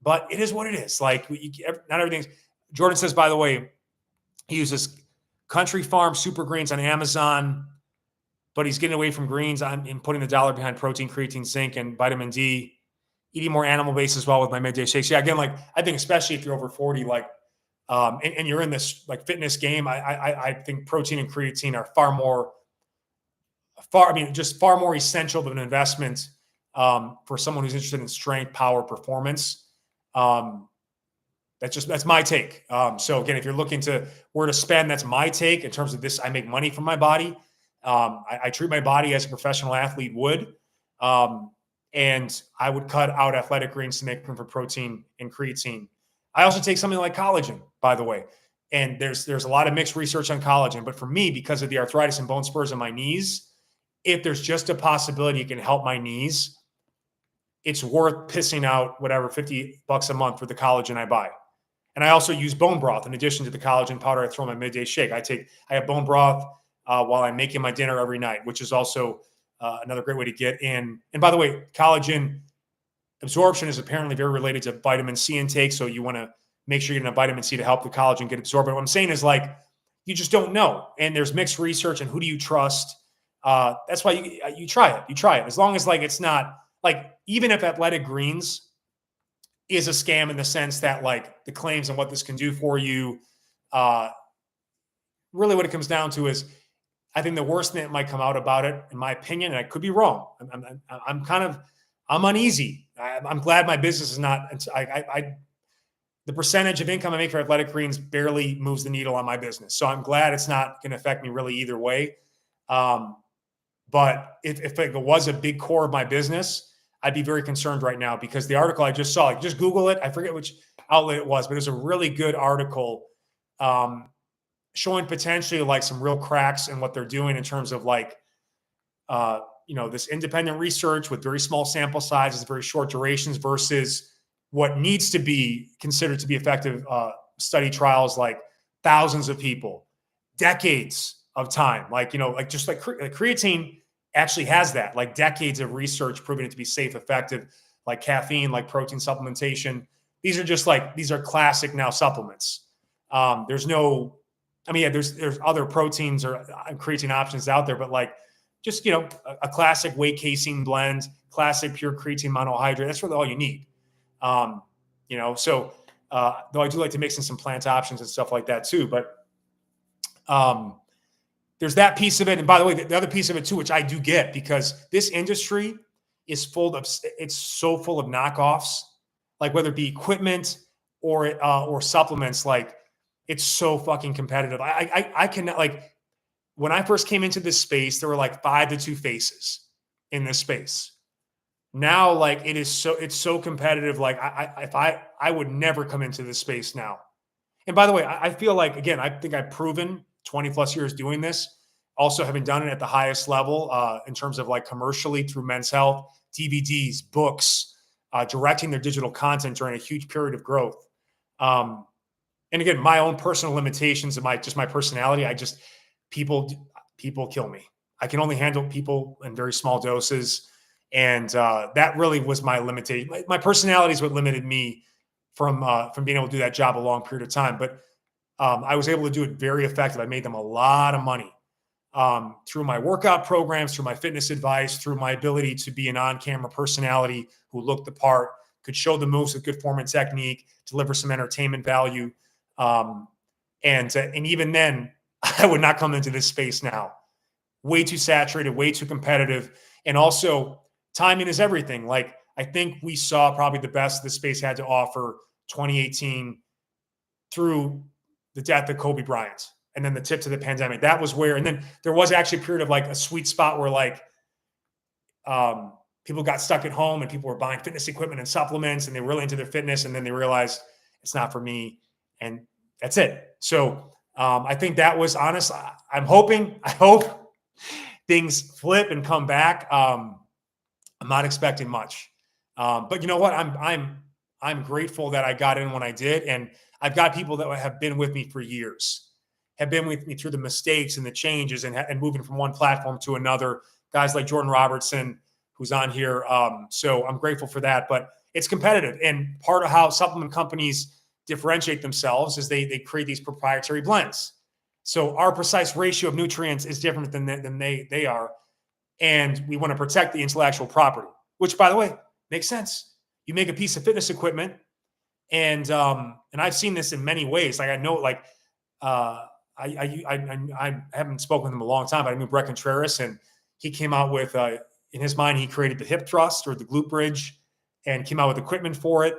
but it is what it is. Like not everything's. Jordan says, by the way, he uses Country Farm Super Greens on Amazon, but he's getting away from greens. I'm putting the dollar behind protein, creatine, zinc, and vitamin D. Eating more animal-based as well with my midday shakes. Yeah, again, like I think especially if you're over 40, like, and you're in this like fitness game, I think protein and creatine are far more essential of an investment for someone who's interested in strength, power, performance. That's my take. So again, if you're looking to where to spend, that's my take in terms of this. I make money from my body. I treat my body as a professional athlete would. And I would cut out athletic greens to make room for protein and creatine. I also take something like collagen, by the way. And there's a lot of mixed research on collagen. But for me, because of the arthritis and bone spurs in my knees, if there's just a possibility it can help my knees, it's worth pissing out whatever $50 a month for the collagen I buy. And I also use bone broth in addition to the collagen powder I throw in my midday shake. I have bone broth while I'm making my dinner every night, which is also another great way to get in. And by the way, collagen absorption is apparently very related to vitamin C intake. So you want to make sure you're getting a vitamin C to help the collagen get absorbed. But what I'm saying is like, you just don't know. And there's mixed research and who do you trust? That's why you try it. You try it. As long as like, it's not like, even if athletic greens is a scam in the sense that like the claims and what this can do for you, really what it comes down to is, I think the worst thing that might come out about it, in my opinion, and I could be wrong. I'm uneasy. I'm glad my business is not. The percentage of income I make for athletic greens barely moves the needle on my business, so I'm glad it's not going to affect me really either way. But if it was a big core of my business, I'd be very concerned right now because the article I just saw, like just Google it. I forget which outlet it was, but it was a really good article. Showing potentially like some real cracks in what they're doing in terms of like, this independent research with very small sample sizes, very short durations versus what needs to be considered to be effective study trials, like thousands of people, decades of time. Like, just like creatine actually has that, like decades of research proving it to be safe, effective, like caffeine, like protein supplementation. These are classic now supplements. There's other proteins or creatine options out there, but like just, a classic whey casein blend, classic pure creatine monohydrate. That's really all you need. So though I do like to mix in some plant options and stuff like that too, but there's that piece of it. And by the way, the other piece of it too, which I do get because this industry is it's so full of knockoffs, like whether it be equipment or supplements, like, it's so fucking competitive. I cannot, like, when I first came into this space, there were like 5 to 2 faces in this space. Now, like, it's so competitive. Like I would never come into this space now. And by the way, I feel like, again, I think I've proven 20 plus years doing this, also having done it at the highest level in terms of like commercially through Men's Health, DVDs, books, directing their digital content during a huge period of growth. And again, my own personal limitations and my personality, people kill me. I can only handle people in very small doses. And that really was my limitation. My personality is what limited me from being able to do that job a long period of time. But I was able to do it very effective. I made them a lot of money through my workout programs, through my fitness advice, through my ability to be an on-camera personality who looked the part, could show the moves with good form and technique, deliver some entertainment value. And even then, I would not come into this space now. Way too saturated, way too competitive. And also, timing is everything. Like, I think we saw probably the best this space had to offer 2018 through the death of Kobe Bryant and then the tip to the pandemic. That was where, and then there was actually a period of like a sweet spot where like people got stuck at home and people were buying fitness equipment and supplements and they were really into their fitness. And then they realized it's not for me. And that's it. So I think that was honest. I hope things flip and come back. I'm not expecting much. But you know what? I'm grateful that I got in when I did. And I've got people that have been with me for years, have been with me through the mistakes and the changes and moving from one platform to another. Guys like Jordan Robertson, who's on here. So I'm grateful for that. But it's competitive. And part of how supplement companies differentiate themselves is they create these proprietary blends. So our precise ratio of nutrients is different than they are. And we want to protect the intellectual property, which, by the way, makes sense. You make a piece of fitness equipment, and I've seen this in many ways. Like I know, like I haven't spoken with him in a long time, but I knew Brett Contreras, and he came out with in his mind he created the hip thrust or the glute bridge, and came out with equipment for it,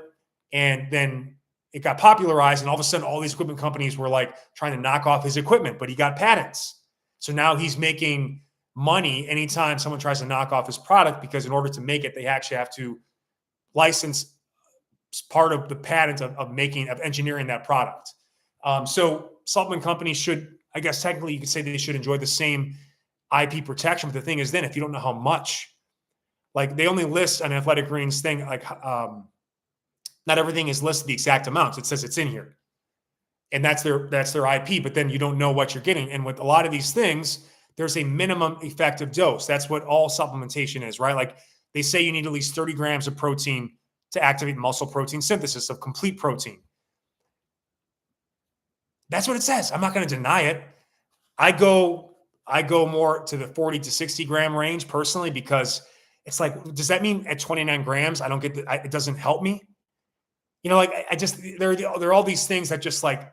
and then it got popularized, and all of a sudden, all these equipment companies were like trying to knock off his equipment, but he got patents, so now he's making money anytime someone tries to knock off his product, because in order to make it, they actually have to license part of the patent of engineering that product. So supplement companies should, I guess technically you could say they should enjoy the same IP protection. But the thing is, then if you don't know how much, like they only list on Athletic Greens thing, like not everything is listed the exact amounts. It says it's in here, and that's their IP. But then you don't know what you're getting. And with a lot of these things, there's a minimum effective dose. That's what all supplementation is, right? Like they say you need at least 30 grams of protein to activate muscle protein synthesis of complete protein. That's what it says. I'm not going to deny it. I go more to the 40 to 60 gram range personally, because it's like, does that mean at 29 grams, I don't get it doesn't help me? You know, like I just, there are all these things that just like,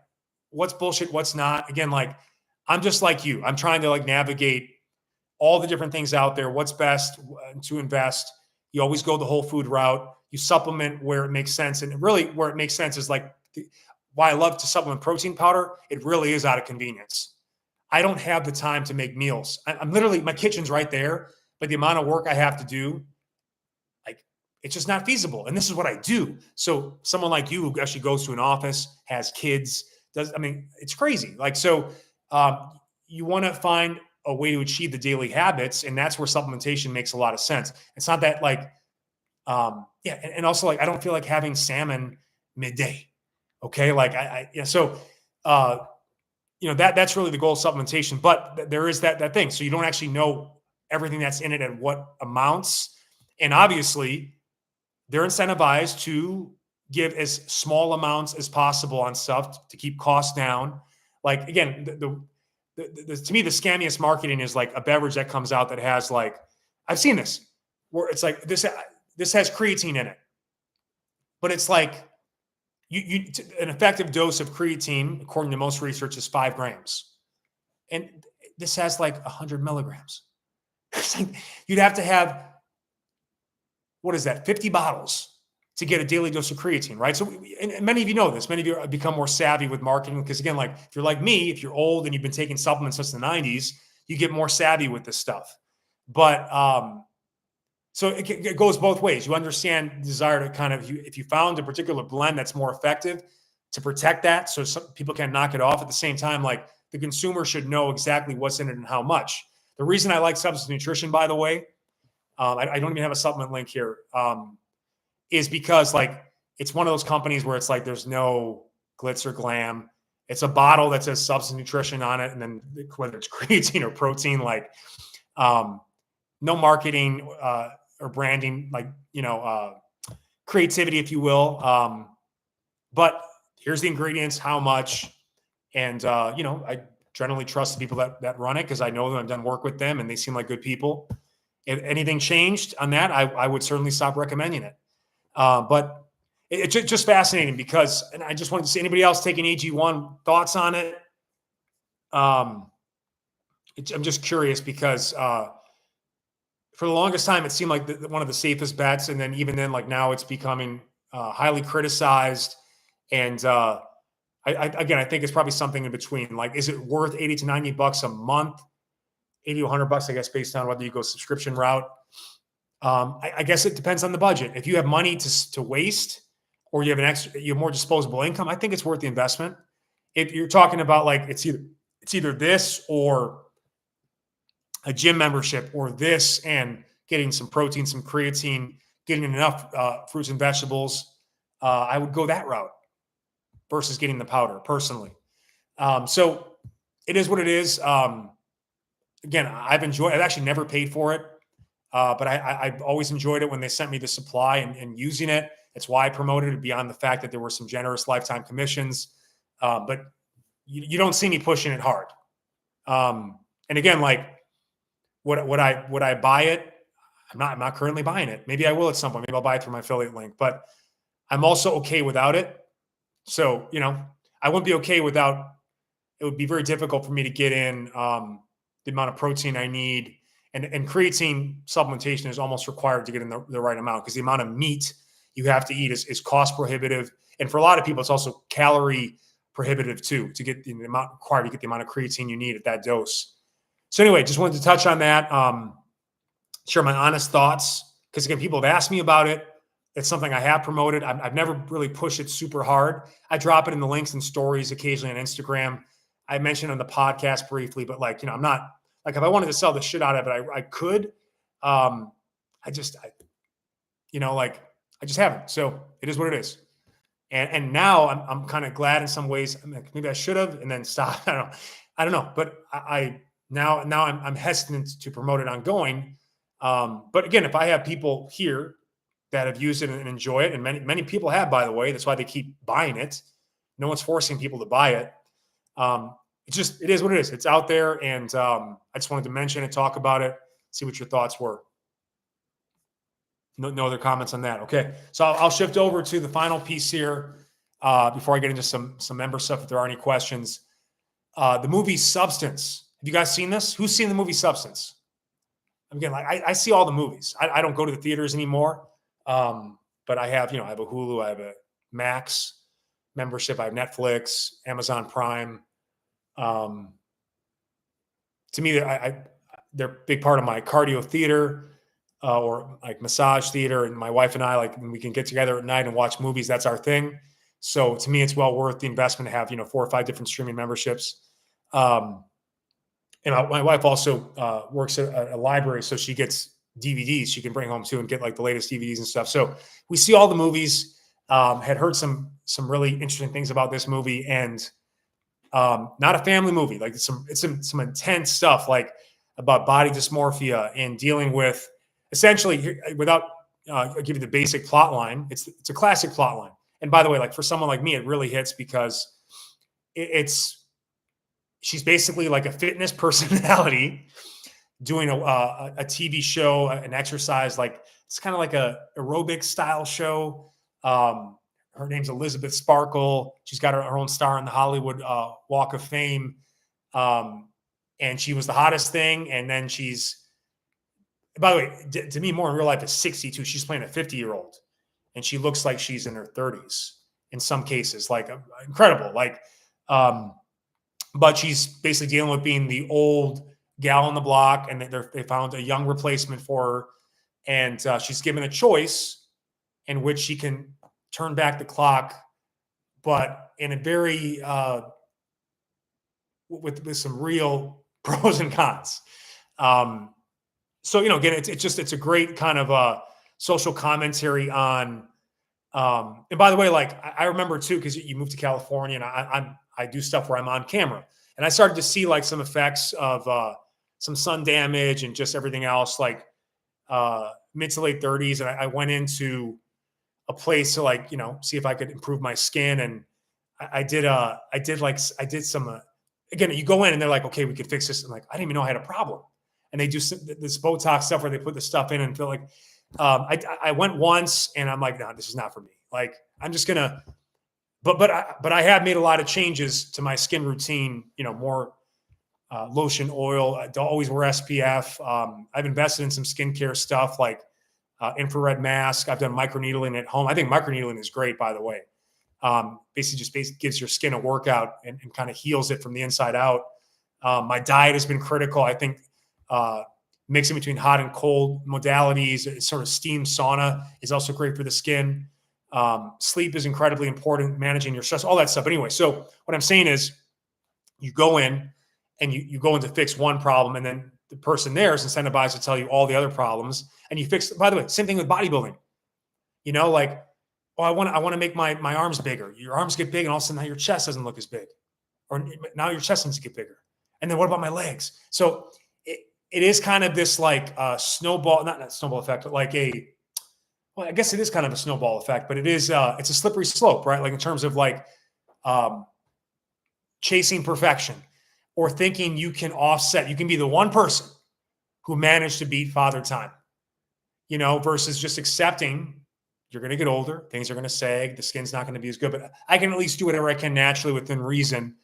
what's bullshit, what's not. Again, like, I'm just like you. I'm trying to like navigate all the different things out there. What's best to invest? You always go the whole food route. You supplement where it makes sense. And really where it makes sense is like why I love to supplement protein powder. It really is out of convenience. I don't have the time to make meals. I'm literally, my kitchen's right there, but the amount of work I have to do, like, it's just not feasible. And this is what I do. So someone like you who actually goes to an office, has kids, it's crazy. Like, so you want to find a way to achieve the daily habits. And that's where supplementation makes a lot of sense. It's not that like, and also like, I don't feel like having salmon midday. Okay. Like that's really the goal of supplementation, but there is that thing. So you don't actually know everything that's in it and what amounts. And obviously they're incentivized to give as small amounts as possible on stuff to keep costs down. Like, again, the to me, the scammiest marketing is like a beverage that comes out that has like, I've seen this where it's like, this has creatine in it, but it's like an effective dose of creatine, according to most research, is 5 grams. And this has like 100 milligrams. It's like, you'd have to have, what is that? 50 bottles to get a daily dose of creatine, right? So, and many of you know this. Many of you have become more savvy with marketing because, again, like if you're like me, if you're old and you've been taking supplements since the 90s, you get more savvy with this stuff. But so it goes both ways. You understand the desire to kind of, if you found a particular blend that's more effective, to protect that so some people can knock it off. At the same time, like the consumer should know exactly what's in it and how much. The reason I like substance nutrition, by the way, I don't even have a supplement link here, is because like it's one of those companies where it's like there's no glitz or glam. It's a bottle that says substance nutrition on it, and then whether it's creatine or protein, like no marketing or branding, like creativity, if you will. But here's the ingredients, how much, and I generally trust the people that run it because I know them. I've done work with them, and they seem like good people. If anything changed on that, I would certainly stop recommending it. But it's just fascinating because, and I just wanted to see anybody else taking AG1 thoughts on it. I'm just curious because for the longest time, it seemed like one of the safest bets. And then even then, like now it's becoming highly criticized. And I think it's probably something in between. Like, is it worth $80 to $90 a month? $80 to $100, I guess, based on whether you go subscription route. I guess it depends on the budget. If you have money to waste, or you have more disposable income, I think it's worth the investment. If you're talking about like it's either this or a gym membership or this and getting some protein, some creatine, getting enough fruits and vegetables, I would go that route versus getting the powder personally. So it is what it is. Again, I've actually never paid for it. But I've always enjoyed it when they sent me the supply and using it. That's why I promoted it beyond the fact that there were some generous lifetime commissions. But you don't see me pushing it hard. And again, like would I buy it? I'm not currently buying it. Maybe I will at some point. Maybe I'll buy it through my affiliate link, but I'm also okay without it. So, I wouldn't be okay without, it would be very difficult for me to get in the amount of protein I need. And creatine supplementation is almost required to get in the right amount because the amount of meat you have to eat is cost prohibitive. And for a lot of people, it's also calorie prohibitive too, to get the amount required to get the amount of creatine you need at that dose. So anyway, just wanted to touch on that, share my honest thoughts. Because again, people have asked me about it. It's something I have promoted. I've never really pushed it super hard. I drop it in the links and stories occasionally on Instagram. I mentioned on the podcast briefly, but I'm not, like, if I wanted to sell the shit out of it, I could. I just haven't. So it is what it is. And now I'm kind of glad in some ways. Maybe I should have and then stop. I don't know. But now I'm hesitant to promote it ongoing. But again, if I have people here that have used it and enjoy it, and many people have, by the way, that's why they keep buying it. No one's forcing people to buy it. It is what it is. It's out there. And I just wanted to mention it, talk about it, see what your thoughts were. No other comments on that. Okay. So I'll shift over to the final piece here before I get into some member stuff, if there are any questions. The movie Substance. Have you guys seen this? Who's seen the movie Substance? Again, I see all the movies. I don't go to the theaters anymore. But I have, I have a Hulu, I have a Max membership, I have Netflix, Amazon Prime. To me, they're a big part of my cardio theater or like massage theater. And my wife and I, like, when we can get together at night and watch movies, that's our thing. So to me, it's well worth the investment to have, 4 or 5 different streaming memberships. And my wife also works at a library, so she gets DVDs she can bring home too and get like the latest DVDs and stuff. So we see all the movies. Had heard some really interesting things about this movie, and not a family movie. Like it's some intense stuff, like about body dysmorphia and dealing with, essentially, without I'll give you the basic plot line. It's a classic plot line. And by the way, like for someone like me, it really hits because she's basically like a fitness personality doing a TV show, an exercise, like it's kind of like a aerobic style show. Her name's Elizabeth Sparkle. She's got her own star in the Hollywood Walk of Fame. And she was the hottest thing. And then by the way, to me, more in real life is 62. She's playing a 50-year-old. And she looks like she's in her 30s in some cases, like incredible. Like, but she's basically dealing with being the old gal on the block, and they found a young replacement for her. And she's given a choice in which she can turn back the clock, but in a very, with some real pros and cons. So, again, it's a great kind of social commentary on, and by the way, like I remember too, because you moved to California, and I do stuff where I'm on camera, and I started to see like some effects of some sun damage and just everything else, like mid to late 30s. And I went into a place to like, see if I could improve my skin. And I did some, again, you go in and they're like, okay, we could fix this. I'm like, I didn't even know I had a problem. And they do this Botox stuff where they put the stuff in and feel like, I went once and I'm like, no, this is not for me. Like, I'm just gonna, but I have made a lot of changes to my skin routine, more lotion, oil. I always wear SPF. I've invested in some skincare stuff like infrared mask. I've done microneedling at home. I think microneedling is great, by the way. Basically gives your skin a workout and kind of heals it from the inside out. My diet has been critical. I think mixing between hot and cold modalities, sort of steam sauna, is also great for the skin. Sleep is incredibly important, managing your stress, all that stuff. Anyway, so what I'm saying is you go in and you go in to fix one problem, and then the person there is incentivized to tell you all the other problems, and you fix. By the way, same thing with bodybuilding. Like, oh, I want to make my arms bigger. Your arms get big, and all of a sudden now your chest doesn't look as big, or now your chest needs to get bigger. And then what about my legs? So it is kind of this like snowball, not a snowball effect, but like well, I guess it is kind of a snowball effect, but it's a slippery slope, right? Like in terms of like chasing perfection or thinking you can offset, you can be the one person who managed to beat Father Time, versus just accepting you're going to get older, things are going to sag, the skin's not going to be as good, but I can at least do whatever I can naturally within reason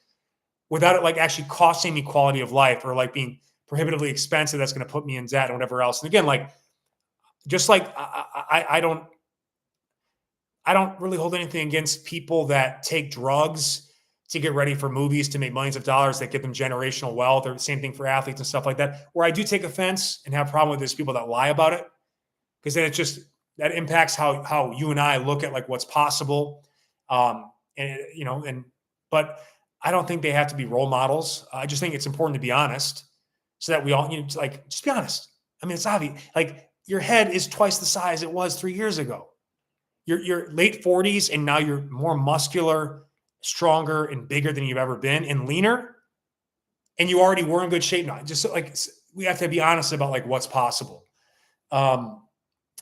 without it like actually costing me quality of life or like being prohibitively expensive that's going to put me in debt and whatever else. And again, like, just like I don't really hold anything against people that take drugs to get ready for movies, to make millions of dollars that give them generational wealth, or the same thing for athletes and stuff like that. Where I do take offense and have a problem with is people that lie about it, because then that impacts how you and I look at like what's possible. But I don't think they have to be role models. I just think it's important to be honest, so that we all, just be honest. I mean, it's obvious. Like, your head is twice the size it was 3 years ago. You're late 40s, and now you're more muscular, stronger, and bigger than you've ever been, and leaner. And you already were in good shape now. Just like, we have to be honest about like what's possible. And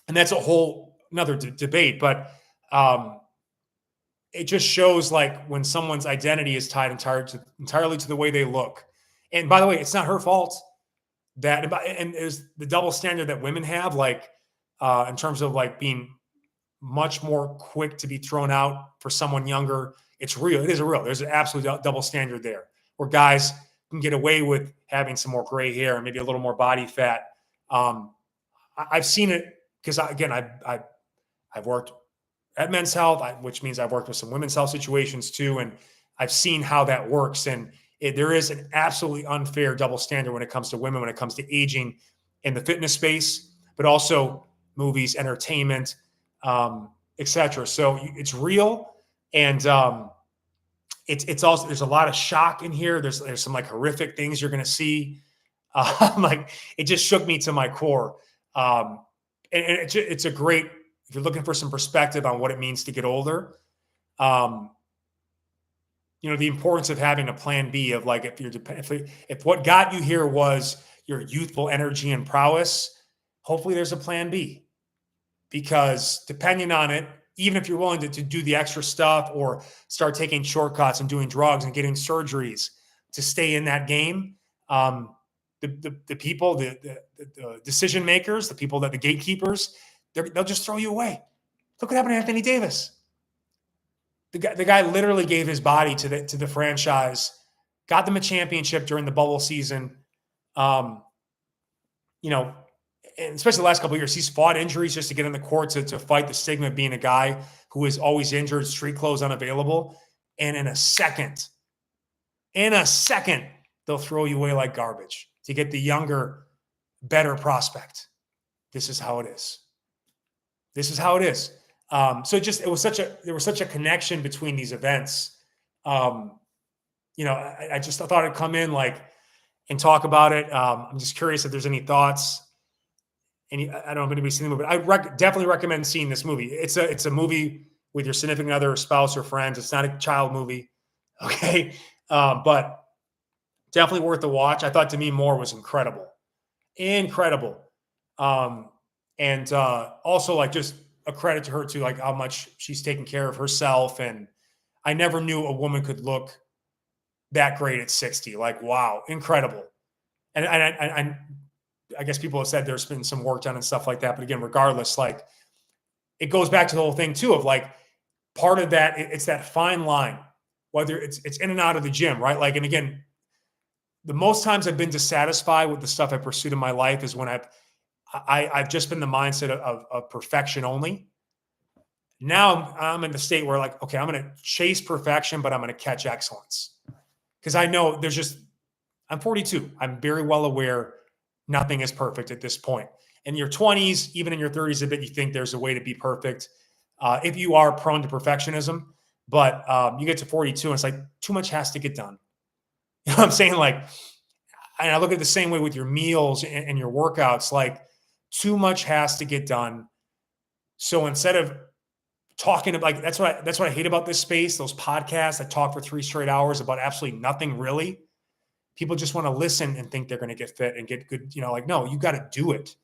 that's a whole another debate, but it just shows like when someone's identity is tied entirely to the way they look. And by the way, it's not her fault. And is the double standard that women have, like in terms of like being much more quick to be thrown out for someone younger. It's real. It is real. There's an absolute double standard there, where guys can get away with having some more gray hair and maybe a little more body fat. I've seen it because I've worked at Men's Health, which means I've worked with some women's health situations too, and I've seen how that works. And there is an absolutely unfair double standard when it comes to women, when it comes to aging in the fitness space, but also movies, entertainment, etc. So it's real, and it's also, there's a lot of shock in here. There's some like horrific things you're going to see. Like, it just shook me to my core. And it's a great, if you're looking for some perspective on what it means to get older. The importance of having a plan B of like, if what got you here was your youthful energy and prowess, hopefully there's a plan B, because depending on it, even if you're willing to do the extra stuff or start taking shortcuts and doing drugs and getting surgeries to stay in that game, the people, the decision makers, the people the gatekeepers, they'll just throw you away. Look what happened to Anthony Davis. The guy literally gave his body to the franchise, got them a championship during the bubble season. And especially the last couple of years, he's fought injuries just to get in the court to fight the stigma of being a guy who is always injured, street clothes unavailable. And in a second, they'll throw you away like garbage to get the younger, better prospect. This is how it is. So there was such a connection between these events. I thought I'd come in and talk about it. I'm just curious if there's any thoughts. I don't know if anybody's seen the movie, but I definitely recommend seeing this movie. It's a movie with your significant other, or spouse, or friends. It's not a child movie. Okay. But definitely worth the watch. I thought Demi Moore was incredible. And also like just a credit to her too, like how much she's taking care of herself. And I never knew a woman could look that great at 60. Like, wow, incredible. And I guess people have said there's been some work done and stuff like that. But again, regardless, like, it goes back to the whole thing too of like, part of that, it's that fine line, whether it's in and out of the gym, right? Like, and again, the most times I've been dissatisfied with the stuff I pursued in my life is when I've just been the mindset of perfection only. Now I'm in the state where like, okay, I'm going to chase perfection, but I'm going to catch excellence. Because I know I'm 42. I'm very well aware nothing is perfect at this point. In your 20s, even in your 30s a bit, you think there's a way to be perfect. if you are prone to perfectionism. But you get to 42 and it's like too much has to get done. You know what I'm saying? Like, and I look at it the same way with your meals and your workouts, like too much has to get done. So instead of talking about, like, that's what I hate about this space, those podcasts that talk for 3 straight hours about absolutely nothing really. People just want to listen and think they're going to get fit and get good. Like, no, you got to do it.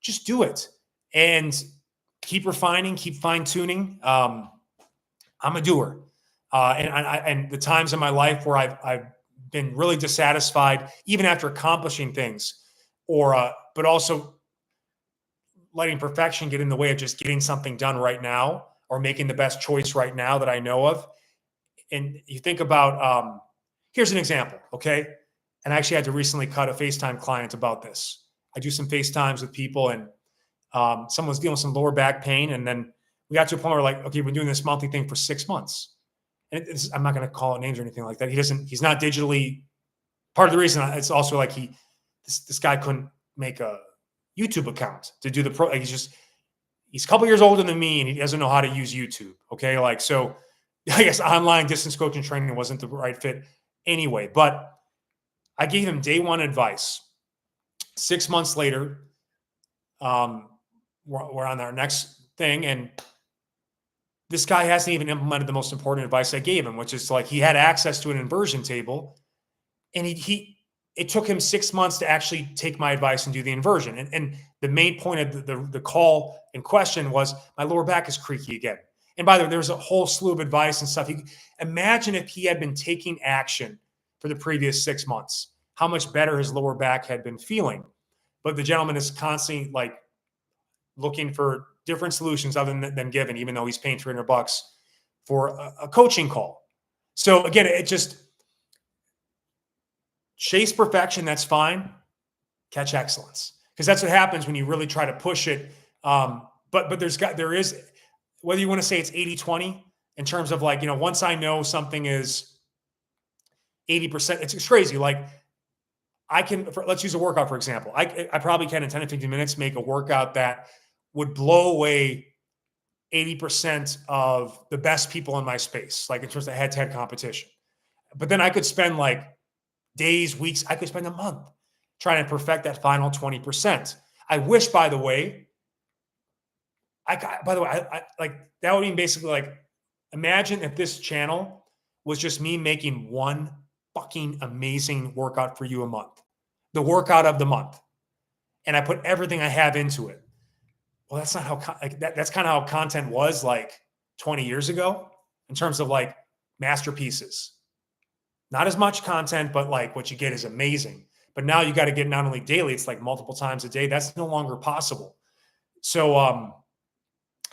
Just do it and keep refining, keep fine tuning. I'm a doer. And the times in my life where I've been really dissatisfied, even after accomplishing things, but also letting perfection get in the way of just getting something done right now or making the best choice right now that I know of. And you think about, here's an example, okay? And I actually had to recently cut a FaceTime client about this. I do some FaceTimes with people, and someone was dealing with some lower back pain. And then we got to a point where, like, okay, we've been doing this monthly thing for 6 months. And I'm not going to call it names or anything like that. He's not digitally, part of the reason it's also like this guy couldn't make a YouTube account to do the he's a couple years older than me and he doesn't know how to use YouTube. Okay. Like, so I guess online distance coaching training wasn't the right fit anyway, but I gave him day one advice. 6 months later, we're on our next thing, and this guy hasn't even implemented the most important advice I gave him, which is like he had access to an inversion table, and it took him 6 months to actually take my advice and do the inversion. And the main point of the call in question was my lower back is creaky again. And by the way, there's a whole slew of advice and stuff. Imagine if he had been taking action for the previous 6 months, how much better his lower back had been feeling. But the gentleman is constantly like looking for different solutions other than giving, even though he's paying $300 for a coaching call. So again, it just chase perfection. That's fine. Catch excellence, because that's what happens when you really try to push it. But there is, whether you want to say it's 80-20 in terms of like, once I know something is 80%, it's crazy. Like let's use a workout, for example. I probably can in 10 to 15 minutes make a workout that would blow away 80% of the best people in my space, like in terms of head-to-head competition. But then I could spend like days, weeks, I could spend a month trying to perfect that final 20%. I wish, by the way, I like that would mean basically like, imagine if this channel was just me making one fucking amazing workout for you a month, the workout of the month. And I put everything I have into it. Well, that's not how, that's kind of how content was like 20 years ago in terms of like masterpieces. Not as much content, but like what you get is amazing. But now you got to get not only daily, it's like multiple times a day. That's no longer possible. So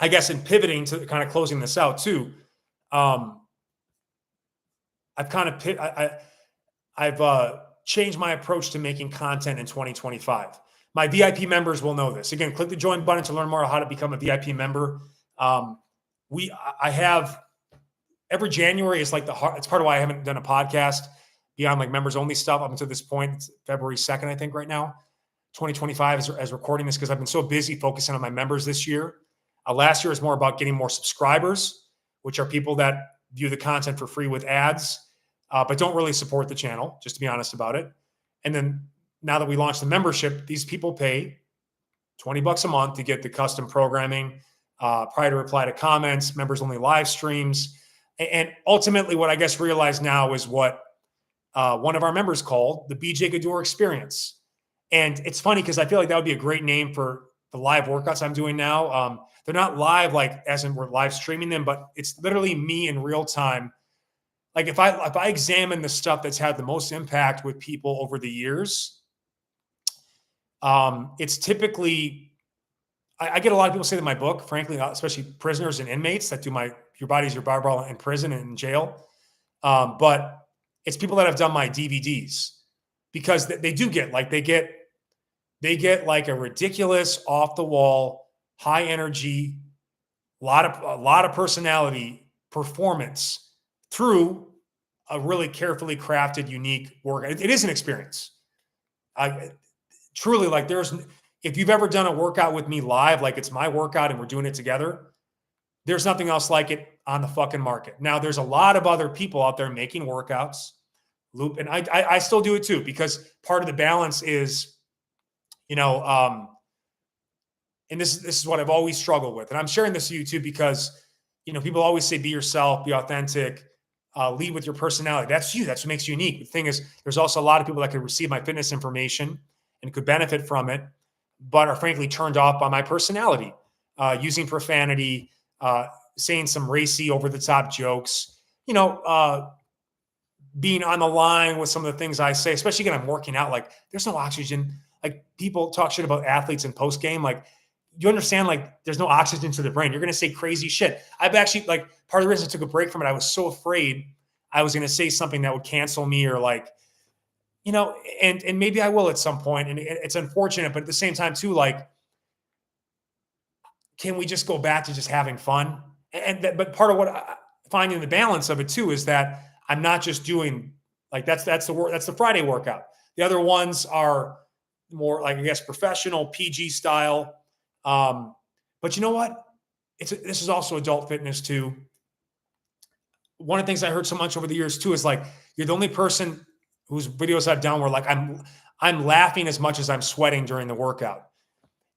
I guess in pivoting to kind of closing this out too, I've kind of I've changed my approach to making content in 2025. My VIP members will know this. Again, click the join button to learn more how to become a VIP member. I have every January is like it's part of why I haven't done a podcast beyond like members only stuff up until this point. It's February 2nd, I think, right now, 2025 as recording this, because I've been so busy focusing on my members this year. Last year was more about getting more subscribers, which are people that view the content for free with ads, but don't really support the channel, just to be honest about it. And then now that we launched the membership, these people pay $20 a month to get the custom programming, prior to reply to comments, members only live streams. And ultimately what I guess realized now is what one of our members called the BJ Gaddour experience. And it's funny because I feel like that would be a great name for the live workouts I'm doing now. They're not live, like as in we're live streaming them, but it's literally me in real time. Like if I examine the stuff that's had the most impact with people over the years, it's typically, I get a lot of people say that my book, frankly, especially prisoners and inmates that do Your Body's Your Barbell in prison and in jail. But it's people that have done my DVDs, because they do get like, they get like a ridiculous off the wall, high energy, a lot of personality performance through a really carefully crafted, unique workout. It is an experience. Truly, like if you've ever done a workout with me live, like it's my workout and we're doing it together, there's nothing else like it on the fucking market. Now, there's a lot of other people out there making workouts, and I still do it too, because part of the balance is, you know, and this is what I've always struggled with. And I'm sharing this to you too, because, you know, people always say, be yourself, be authentic, lead with your personality. That's you. That's what makes you unique. The thing is, there's also a lot of people that could receive my fitness information and could benefit from it, but are frankly turned off by my personality, using profanity, saying some racy, over the top jokes, you know, being on the line with some of the things I say, especially when I'm working out. Like, there's no oxygen. Like, people talk shit about athletes in post game. Like, you understand, like, there's no oxygen to the brain. You're going to say crazy shit. I've actually, like, part of the reason I took a break from it, I was so afraid I was going to say something that would cancel me, or like, you know, and maybe I will at some point. And it's unfortunate, but at the same time too, like, can we just go back to just having fun? But part of what finding the balance of it too is that I'm not just doing, like, that's the Friday workout. The other ones are more, like, I guess, professional PG style. But you know what? This is also adult fitness too. One of the things I heard so much over the years too is, like, you're the only person whose videos I've done where, like, I'm laughing as much as I'm sweating during the workout.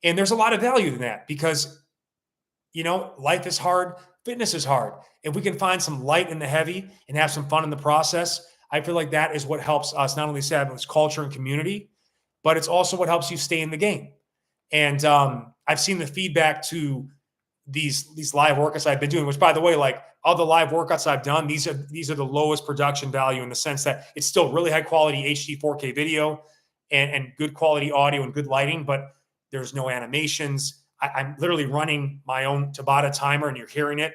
And there's a lot of value in that, because, you know, life is hard, fitness is hard. If we can find some light in the heavy and have some fun in the process, I feel like that is what helps us not only establish culture and community, but it's also what helps you stay in the game. And I've seen the feedback to these live workouts I've been doing, which, by the way, like, all the live workouts I've done, these are the lowest production value, in the sense that it's still really high quality HD 4K video and good quality audio and good lighting, but there's no animations. I'm literally running my own Tabata timer, and you're hearing it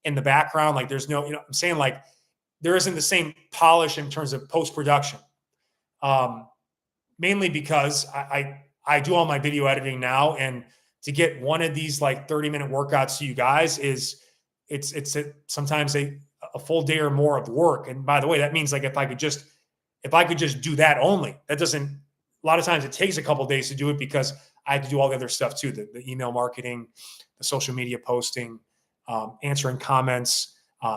in the background. Like, there's no, you know, I'm saying, like, there isn't the same polish in terms of post-production. Mainly because I do all my video editing now, and to get one of these, like, 30-minute workouts to you guys is, it's sometimes a full day or more of work. And by the way, that means, like, if I could just do that only, that doesn't, a lot of times it takes a couple of days to do it, because I have to do all the other stuff too, the email marketing, the social media posting, answering comments,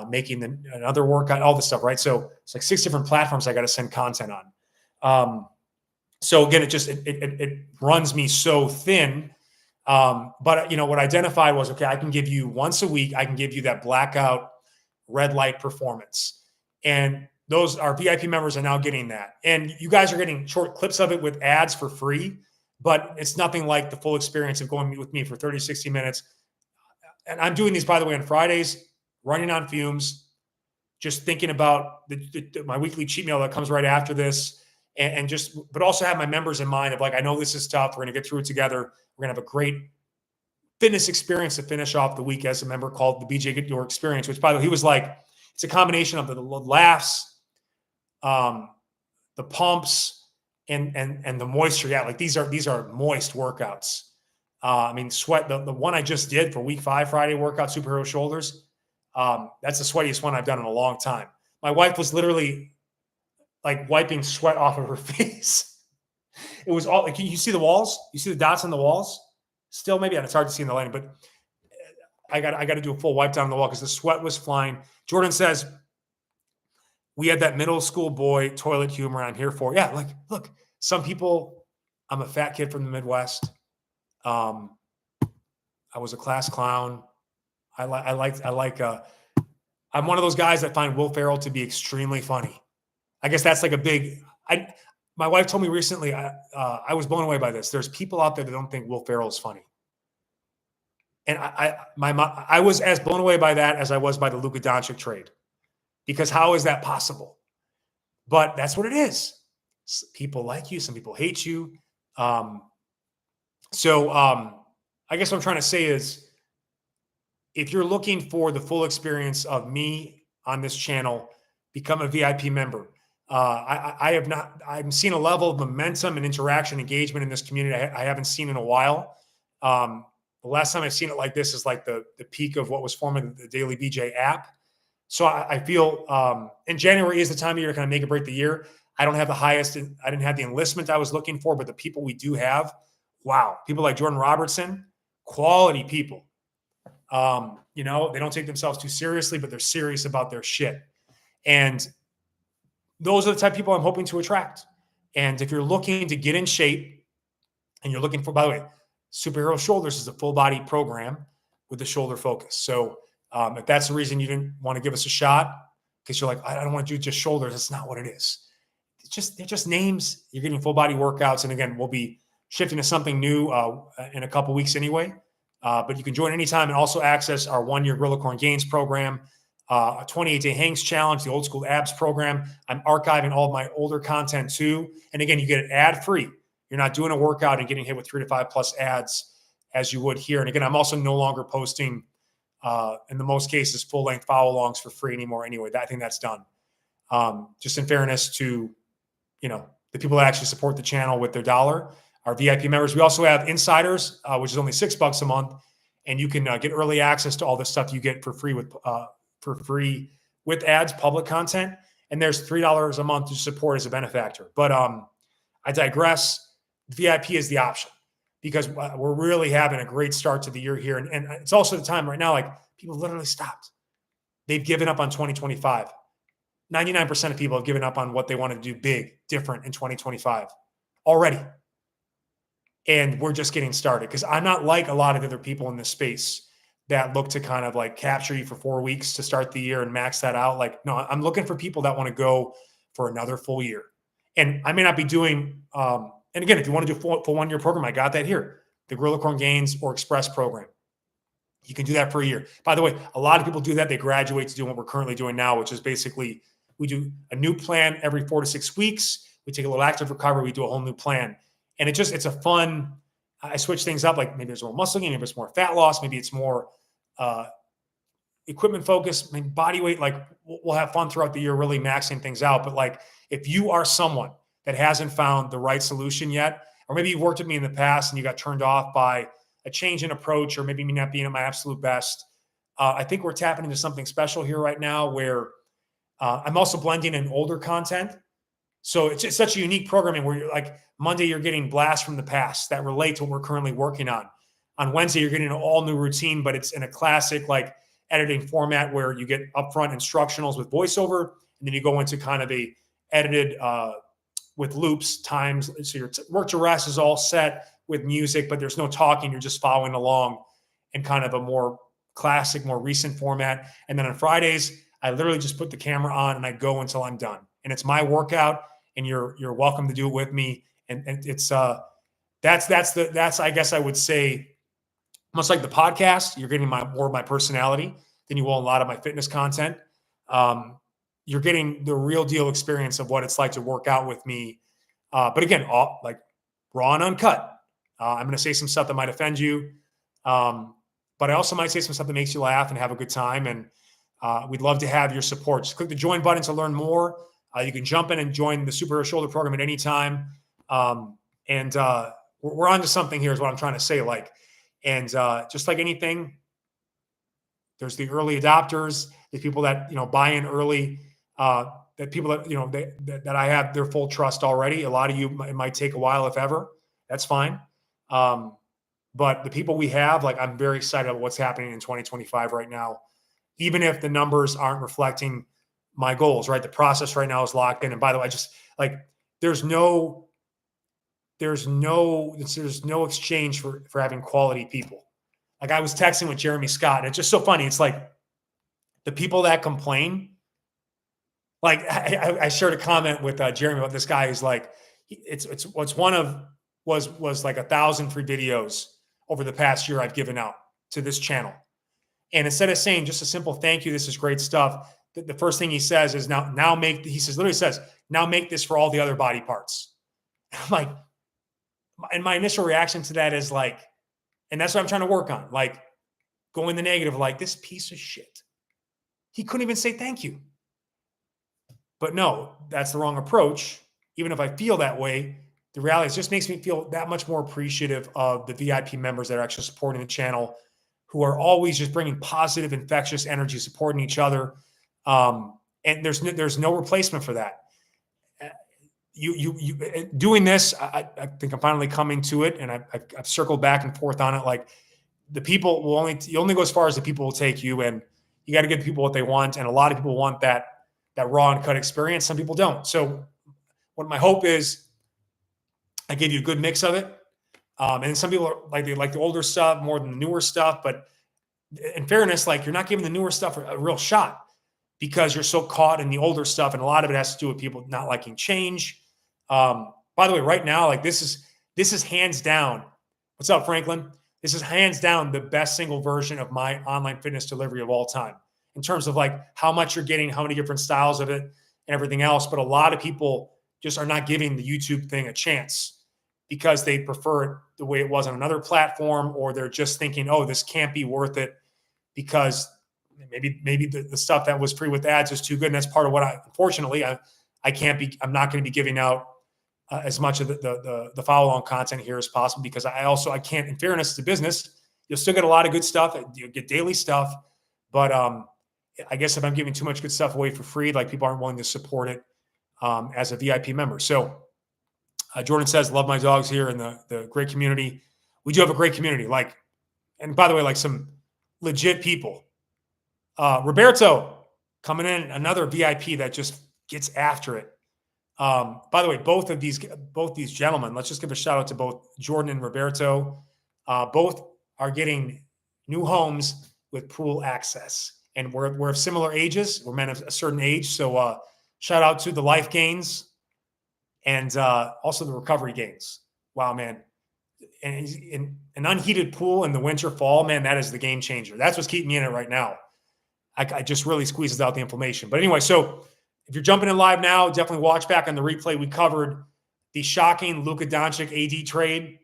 making another workout, all this stuff, right? So it's like 6 different platforms I got to send content on. So again, it runs me so thin. But, you know, what I identified was, okay, I can give you once a week, I can give you that blackout red light performance. And those, our VIP members are now getting that. And you guys are getting short clips of it with ads for free, but it's nothing like the full experience of going with me for 30, 60 minutes. And I'm doing these, by the way, on Fridays, running on fumes, just thinking about my weekly cheat meal that comes right after this. And just, but also have my members in mind of, like, I know this is tough. We're going to get through it together. We're going to have a great fitness experience to finish off the week, as a member called the BJ Gaddour experience, which, by the way, he was like, it's a combination of the laughs, the pumps, and the moisture. Yeah. Like, these are moist workouts. I mean, sweat, the one I just did for week 5 Friday workout, superhero shoulders. That's the sweatiest one I've done in a long time. My wife was literally, like, wiping sweat off of her face. It was all, like, you see the walls? You see the dots on the walls? Still, maybe, and it's hard to see in the lighting, but I got to do a full wipe down on the wall because the sweat was flying. Jordan says, we had that middle school boy toilet humor I'm here for. Yeah, like, look, some people, I'm a fat kid from the Midwest. I was a class clown. I'm one of those guys that find Will Ferrell to be extremely funny. I guess that's like a big, my wife told me recently, I was blown away by this. There's people out there that don't think Will Ferrell is funny. And I was as blown away by that as I was by the Luka Doncic trade, because how is that possible? But that's what it is. People like you, some people hate you. I guess what I'm trying to say is, if you're looking for the full experience of me on this channel, become a VIP member. I'm seeing a level of momentum and interaction, engagement in this community I haven't seen in a while. The last time I've seen it like this is like the peak of what was formerly the Daily BJ app. So I feel, and January is the time of year to kind of make or break the year. I don't have the highest, I didn't have the enlistment I was looking for, but the people we do have, wow. People like Jordan Robertson, quality people. You know, they don't take themselves too seriously, but they're serious about their shit. And those are the type of people I'm hoping to attract. And if you're looking to get in shape and you're looking for, by the way, Superhero Shoulders is a full body program with the shoulder focus. So if that's the reason you didn't want to give us a shot, because you're like, I don't want to do just shoulders, that's not what it is. They're just names. You're getting full body workouts. And again, we'll be shifting to something new in a couple weeks anyway. But you can join anytime and also access our 1-year Gorilla Corn Gains program, a 28-day Hanks Challenge, the Old School Abs program. I'm archiving all of my older content too. And again, you get it ad-free. You're not doing a workout and getting hit with 3 to 5 plus ads as you would here. And again, I'm also no longer posting, in the most cases, full-length follow-alongs for free anymore anyway. I think that's done. Just in fairness to, you know, the people that actually support the channel with their dollar, our VIP members. We also have insiders, which is only $6 a month, and you can get early access to all the stuff you get for free with ads, public content. And there's $3 a month to support as a benefactor. But I digress. VIP is the option because we're really having a great start to the year here, and it's also the time right now. Like people literally stopped; they've given up on 2025. 99% of people have given up on what they want to do big, different in 2025 already. And we're just getting started because I'm not like a lot of other people in this space that look to kind of like capture you for 4 weeks to start the year and max that out. Like, no, I'm looking for people that want to go for another full year. And I may not be doing, and again, if you want to do full 1-year program, I got that here, the Gorilla Corn Gains or Express program. You can do that for a year. By the way, a lot of people do that. They graduate to doing what we're currently doing now, which is basically we do a new plan every 4 to 6 weeks. We take a little active recovery. We do a whole new plan. And it's a fun, I switch things up. Like maybe there's more muscle gain, maybe it's more fat loss, maybe it's more equipment focus, maybe body weight. Like we'll have fun throughout the year, really maxing things out. But like if you are someone that hasn't found the right solution yet, or maybe you've worked with me in the past and you got turned off by a change in approach, or maybe me not being at my absolute best, I think we're tapping into something special here right now where I'm also blending in older content. So it's just such a unique programming where you're like Monday, you're getting blasts from the past that relate to what we're currently working on. On Wednesday, you're getting an all new routine, but it's in a classic like editing format where you get upfront instructionals with voiceover, and then you go into kind of a edited with loops times. So your work to rest is all set with music, but there's no talking. You're just following along in kind of a more classic, more recent format. And then on Fridays, I literally just put the camera on and I go until I'm done. And it's my workout, and you're welcome to do it with me. And it's that's I guess I would say much like the podcast, you're getting more of my personality than you will a lot of my fitness content. You're getting the real deal experience of what it's like to work out with me. But again, all like raw and uncut. I'm going to say some stuff that might offend you. But I also might say some stuff that makes you laugh and have a good time. And we'd love to have your support. Just click the join button to learn more. You can jump in and join the Superhero Shoulder program at any time. We're on to something here is what I'm trying to say. Like, and just like anything, there's the early adopters, the people that, you know, buy in early, that people that, you know, that I have their full trust already. A lot of you, it might take a while, if ever. That's fine. But the people we have, like, I'm very excited about what's happening in 2025 right now, even if the numbers aren't reflecting my goals, right? The process right now is locked in. And by the way, I just like, there's no exchange for having quality people. Like I was texting with Jeremy Scott, and it's just so funny. It's like the people that complain, like I shared a comment with Jeremy about this guy who's like, was like 1,000 free videos over the past year I've given out to this channel. And instead of saying just a simple thank you, this is great stuff, the first thing he says is literally says, now make this for all the other body parts. I'm like, and my initial reaction to that is like, and that's what I'm trying to work on. Like going the negative, like this piece of shit. He couldn't even say thank you. But no, that's the wrong approach. Even if I feel that way, the reality is just makes me feel that much more appreciative of the VIP members that are actually supporting the channel, who are always just bringing positive, infectious energy, supporting each other. And there's no replacement for that. You doing this, I think I'm finally coming to it, and I've circled back and forth on it. Like the people will you only go as far as the people will take you, and you got to give people what they want. And a lot of people want that raw and cut experience. Some people don't. So what my hope is, I give you a good mix of it. And some people they like the older stuff more than the newer stuff. But in fairness, like, you're not giving the newer stuff a real shot because you're so caught in the older stuff. And a lot of it has to do with people not liking change. By the way, right now, like, this is hands down. What's up, Franklin? This is hands down the best single version of my online fitness delivery of all time in terms of like how much you're getting, how many different styles of it and everything else. But a lot of people just are not giving the YouTube thing a chance because they prefer it the way it was on another platform, or they're just thinking, oh, this can't be worth it because maybe the stuff that was free with ads is too good. And that's part of what unfortunately, I'm not going to be giving out as much of the follow-on content here as possible, because I can't, in fairness to business, you'll still get a lot of good stuff. You'll get daily stuff, but I guess if I'm giving too much good stuff away for free, like, people aren't willing to support it as a VIP member. So Jordan says, love my dogs here in the great community. We do have a great community. Like, and by the way, like, some legit people. Roberto coming in, another VIP that just gets after it. By the way, both these gentlemen, let's just give a shout out to both Jordan and Roberto. Both are getting new homes with pool access, and we're of similar ages. We're men of a certain age. So shout out to the life gains and also the recovery gains. Wow, man. And in an unheated pool in the winter, fall, man, that is the game changer. That's what's keeping me in it right now. I just really squeezes out the inflammation. But anyway, so if you're jumping in live now, definitely watch back on the replay. We covered the shocking Luka Doncic AD trade.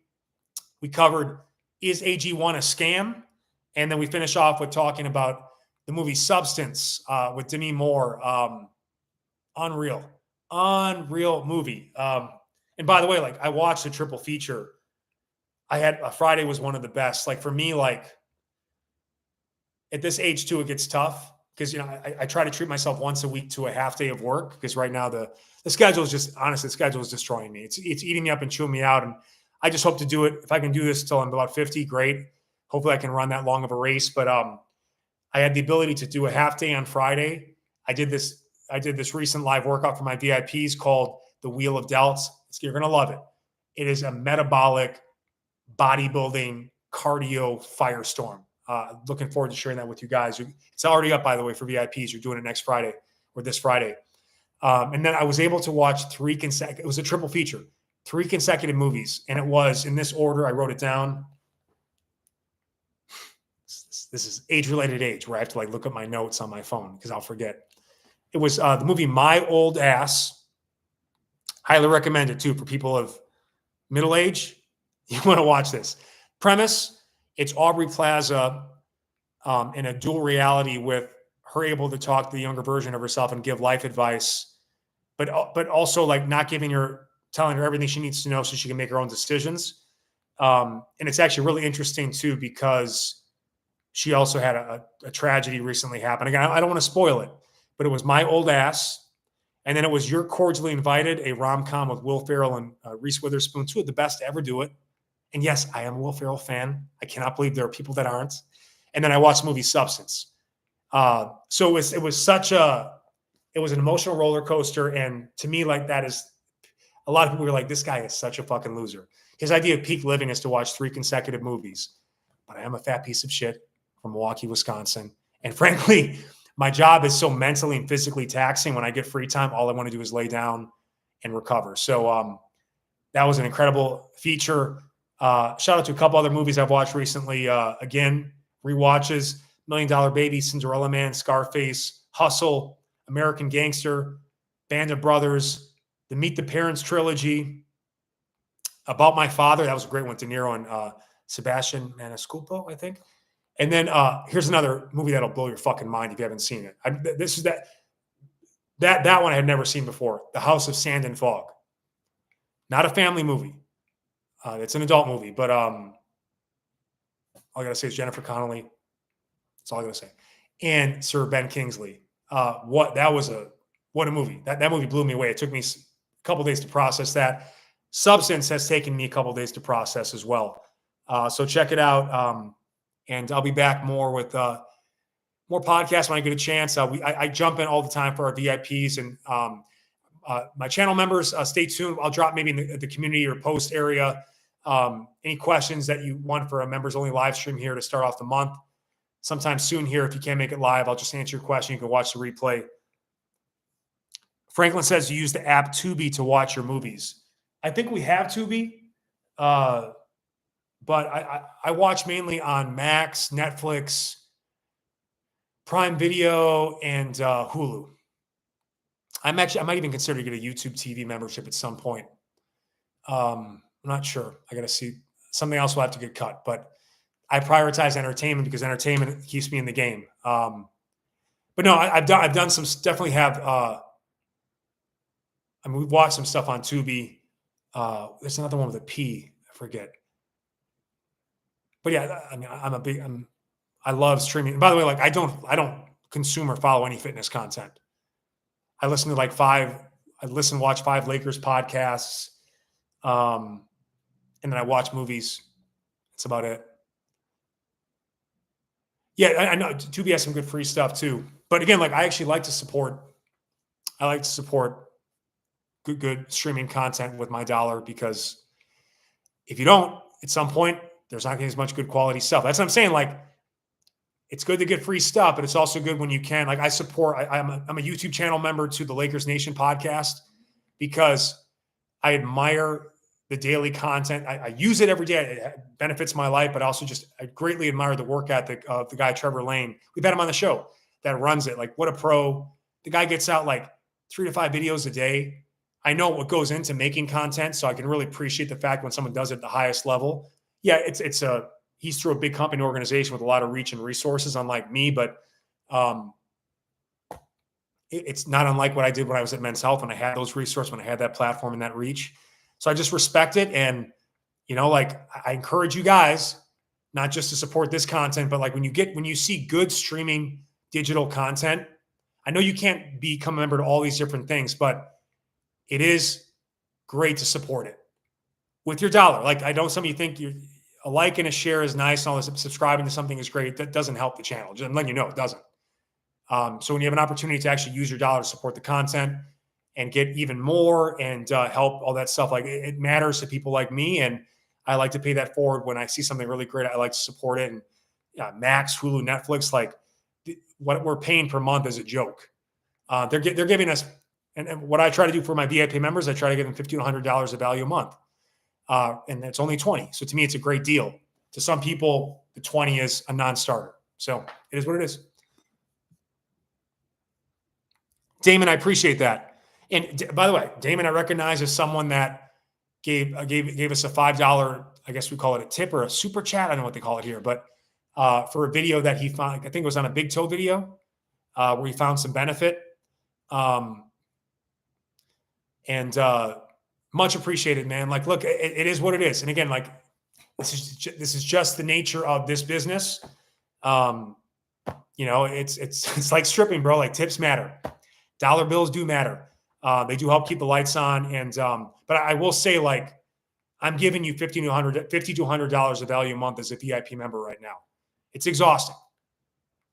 We covered, is AG1 a scam? And then we finish off with talking about the movie Substance with Demi Moore. Unreal movie. And by the way, like, I watched a triple feature. Friday was one of the best. Like, for me, like, at this age too, it gets tough because, I try to treat myself once a week to a half day of work, because right now the schedule is just, honestly, the schedule is destroying me. It's eating me up and chewing me out. And I just hope to do it. If I can do this till I'm about 50, great. Hopefully I can run that long of a race. But I had the ability to do a half day on Friday. I did this recent live workout for my VIPs called the Wheel of Delts. You're going to love it. It is a metabolic bodybuilding cardio firestorm. Looking forward to sharing that with you guys. It's already up, by the way, for VIPs. You're doing it next Friday or this Friday. And then I was able to watch it was a triple feature, 3 consecutive movies. And it was in this order. I wrote it down. This is age-related age, where I have to like look at my notes on my phone because I'll forget. It was the movie My Old Ass. Highly recommend it too for people of middle age. You want to watch this. Premise: it's Aubrey Plaza in a dual reality with her able to talk to the younger version of herself and give life advice, but also like not telling her everything she needs to know so she can make her own decisions. And it's actually really interesting too, because she also had a tragedy recently happen. Again, I don't want to spoil it, but it was My Old Ass. And then it was You're Cordially Invited, a rom-com with Will Ferrell and Reese Witherspoon, 2 of the best to ever do it. And yes, I am a Will Ferrell fan. I cannot believe there are people that aren't. And then I watched the movie Substance. So it was an emotional roller coaster. And to me, like, that is, a lot of people were like, this guy is such a fucking loser. His idea of peak living is to watch 3 consecutive movies. But I am a fat piece of shit from Milwaukee, Wisconsin. And frankly, my job is so mentally and physically taxing. When I get free time, all I want to do is lay down and recover. So that was an incredible feature. Shout out to a couple other movies I've watched recently. Again, rewatches: $1 Million Baby, Cinderella Man, Scarface, Hustle, American Gangster, Band of Brothers, the Meet the Parents trilogy, About My Father. That was a great one. De Niro and Sebastian Maniscalco, I think. And then here's another movie that'll blow your fucking mind if you haven't seen it. That one I had never seen before. The House of Sand and Fog. Not a family movie. It's an adult movie, but all I gotta say is Jennifer Connelly. That's all I gotta say. And Sir Ben Kingsley. What a movie. That movie blew me away. It took me a couple days to process that. Substance has taken me a couple days to process as well. So check it out. and I'll be back more with more podcasts when I get a chance. I jump in all the time for our VIPs and my channel members. Stay tuned. I'll drop maybe in the community or post area any questions that you want for a members only live stream here to start off the month. Sometime soon here, if you can't make it live, I'll just answer your question. You can watch the replay. Franklin says you use the app Tubi to watch your movies. I think we have Tubi, but I watch mainly on Max, Netflix, Prime Video, and Hulu. I might even consider to get a YouTube TV membership at some point. I'm not sure. I got to see. Something else will have to get cut, but I prioritize entertainment because entertainment keeps me in the game. But no, I've done some. Definitely have. We've watched some stuff on Tubi. There's another one with a P. I forget. But yeah, I mean, I love streaming. And by the way, like I don't consume or follow any fitness content. I listen to watch 5 Lakers podcasts. And then I watch movies. That's about it. Yeah, I know Tubi has some good free stuff too. But again, like I actually like to support good streaming content with my dollar, because if you don't, at some point, there's not going to be as much good quality stuff. That's what I'm saying. Like, it's good to get free stuff, but it's also good when you can. Like, I'm a YouTube channel member to the Lakers Nation podcast because I admire the daily content. I use it every day. It benefits my life, but also I greatly admire the work ethic of the guy, Trevor Lane. We've had him on the show that runs it. Like, what a pro. The guy gets out like 3 to 5 videos a day. I know what goes into making content, so I can really appreciate the fact when someone does it at the highest level. Yeah, he's through a big company organization with a lot of reach and resources, unlike me, but it's not unlike what I did when I was at Men's Health, when I had those resources, when I had that platform and that reach. So I just respect it. And, like I encourage you guys, not just to support this content, but like when you see good streaming digital content, I know you can't become a member to all these different things, but it is great to support it with your dollar. Like, I know some of you think a like and a share is nice and all this, subscribing to something is great. That doesn't help the channel. Just letting you know, it doesn't. So when you have an opportunity to actually use your dollar to support the content and get even more and help all that stuff, like it matters to people like me. And I like to pay that forward when I see something really great. I like to support it. And Max, Hulu, Netflix, like what we're paying per month is a joke. They're giving us, and what I try to do for my VIP members, I try to give them $50 to $100 of value a month. And it's only $20. So to me, it's a great deal. To some people, the 20 is a non-starter. So it is what it is. Damon, I appreciate that. And by the way, Damon, I recognize as someone that gave us a $5, I guess we call it a tip or a super chat. I don't know what they call it here, but for a video that he found, I think it was on a Big Toe video where he found some benefit. And much appreciated, man. Like, look, it is what it is. And again, like this is just the nature of this business. It's like stripping, bro. Like, tips matter. Dollar bills do matter. They do help keep the lights on. And but I will say, like, I'm giving you $50 to $100 of value a month as a VIP member right now. It's exhausting.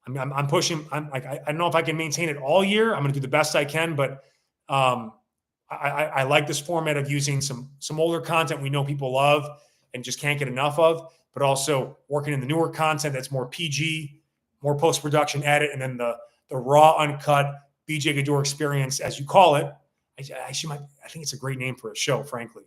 I'm pushing. I don't know if I can maintain it all year. I'm going to do the best I can, but I like this format of using some older content we know people love and just can't get enough of, but also working in the newer content that's more PG, more post-production edit, and then the raw, uncut BJ Gaddour experience, as you call it. I think it's a great name for a show, frankly.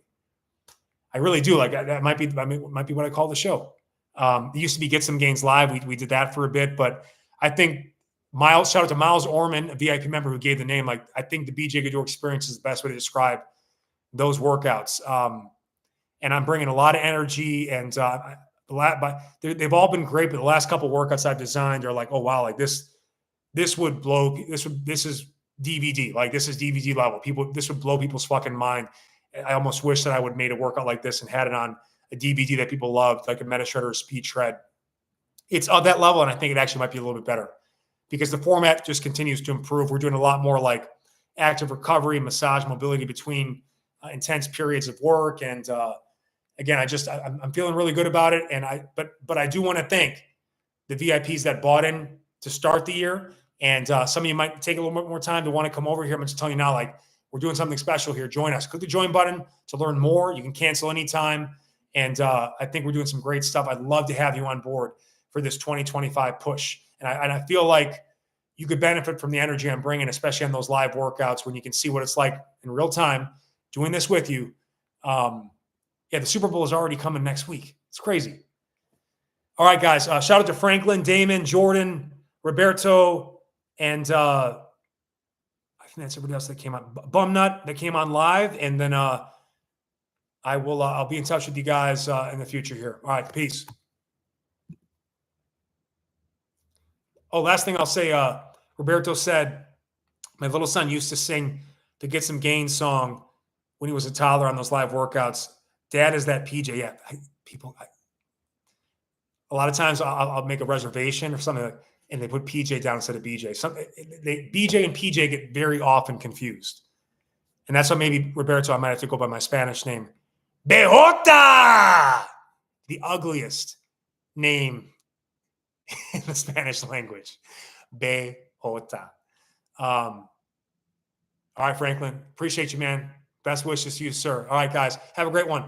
I really do. Like, that might be what I call the show. It used to be Get Some Gains Live. We did that for a bit, but I think shout out to Miles Orman, a VIP member who gave the name. Like, I think the BJ Gaddour experience is the best way to describe those workouts. And I'm bringing a lot of energy, and they've all been great. But the last couple of workouts I've designed are like, oh wow, like this would blow. This is DVD. Like, this is DVD level. This would blow people's fucking mind. I almost wish that I would have made a workout like this and had it on a DVD that people loved, like a Meta Shred or a Speed Shred. It's of that level, and I think it actually might be a little bit better because the format just continues to improve. We're doing a lot more like active recovery, massage, mobility between intense periods of work. And again, I'm feeling really good about it. And but I do want to thank the VIPs that bought in to start the year. And some of you might take a little bit more time to want to come over here. I'm just telling you now, like, we're doing something special here. Join us. Click the join button to learn more. You can cancel anytime. And I think we're doing some great stuff. I'd love to have you on board for this 2025 push. And I feel like you could benefit from the energy I'm bringing, especially on those live workouts when you can see what it's like in real time doing this with you. Yeah, the Super Bowl is already coming next week. It's crazy. All right, guys. Shout out to Franklin, Damon, Jordan, Roberto, and I think that's everybody else that came on. Bumnut that came on live, and then I'll be in touch with you guys in the future here. All right, peace. Oh, last thing I'll say, Roberto said, my little son used to sing the Get Some Gains song when he was a toddler on those live workouts. Dad is that PJ. Yeah, a lot of times I'll make a reservation or something, and they put PJ down instead of BJ. BJ and PJ get very often confused. And that's why maybe, Roberto, I might have to go by my Spanish name. Bejota! The ugliest name in the Spanish language. Bejota. All right, Franklin. Appreciate you, man. Best wishes to you, sir. All right, guys. Have a great one.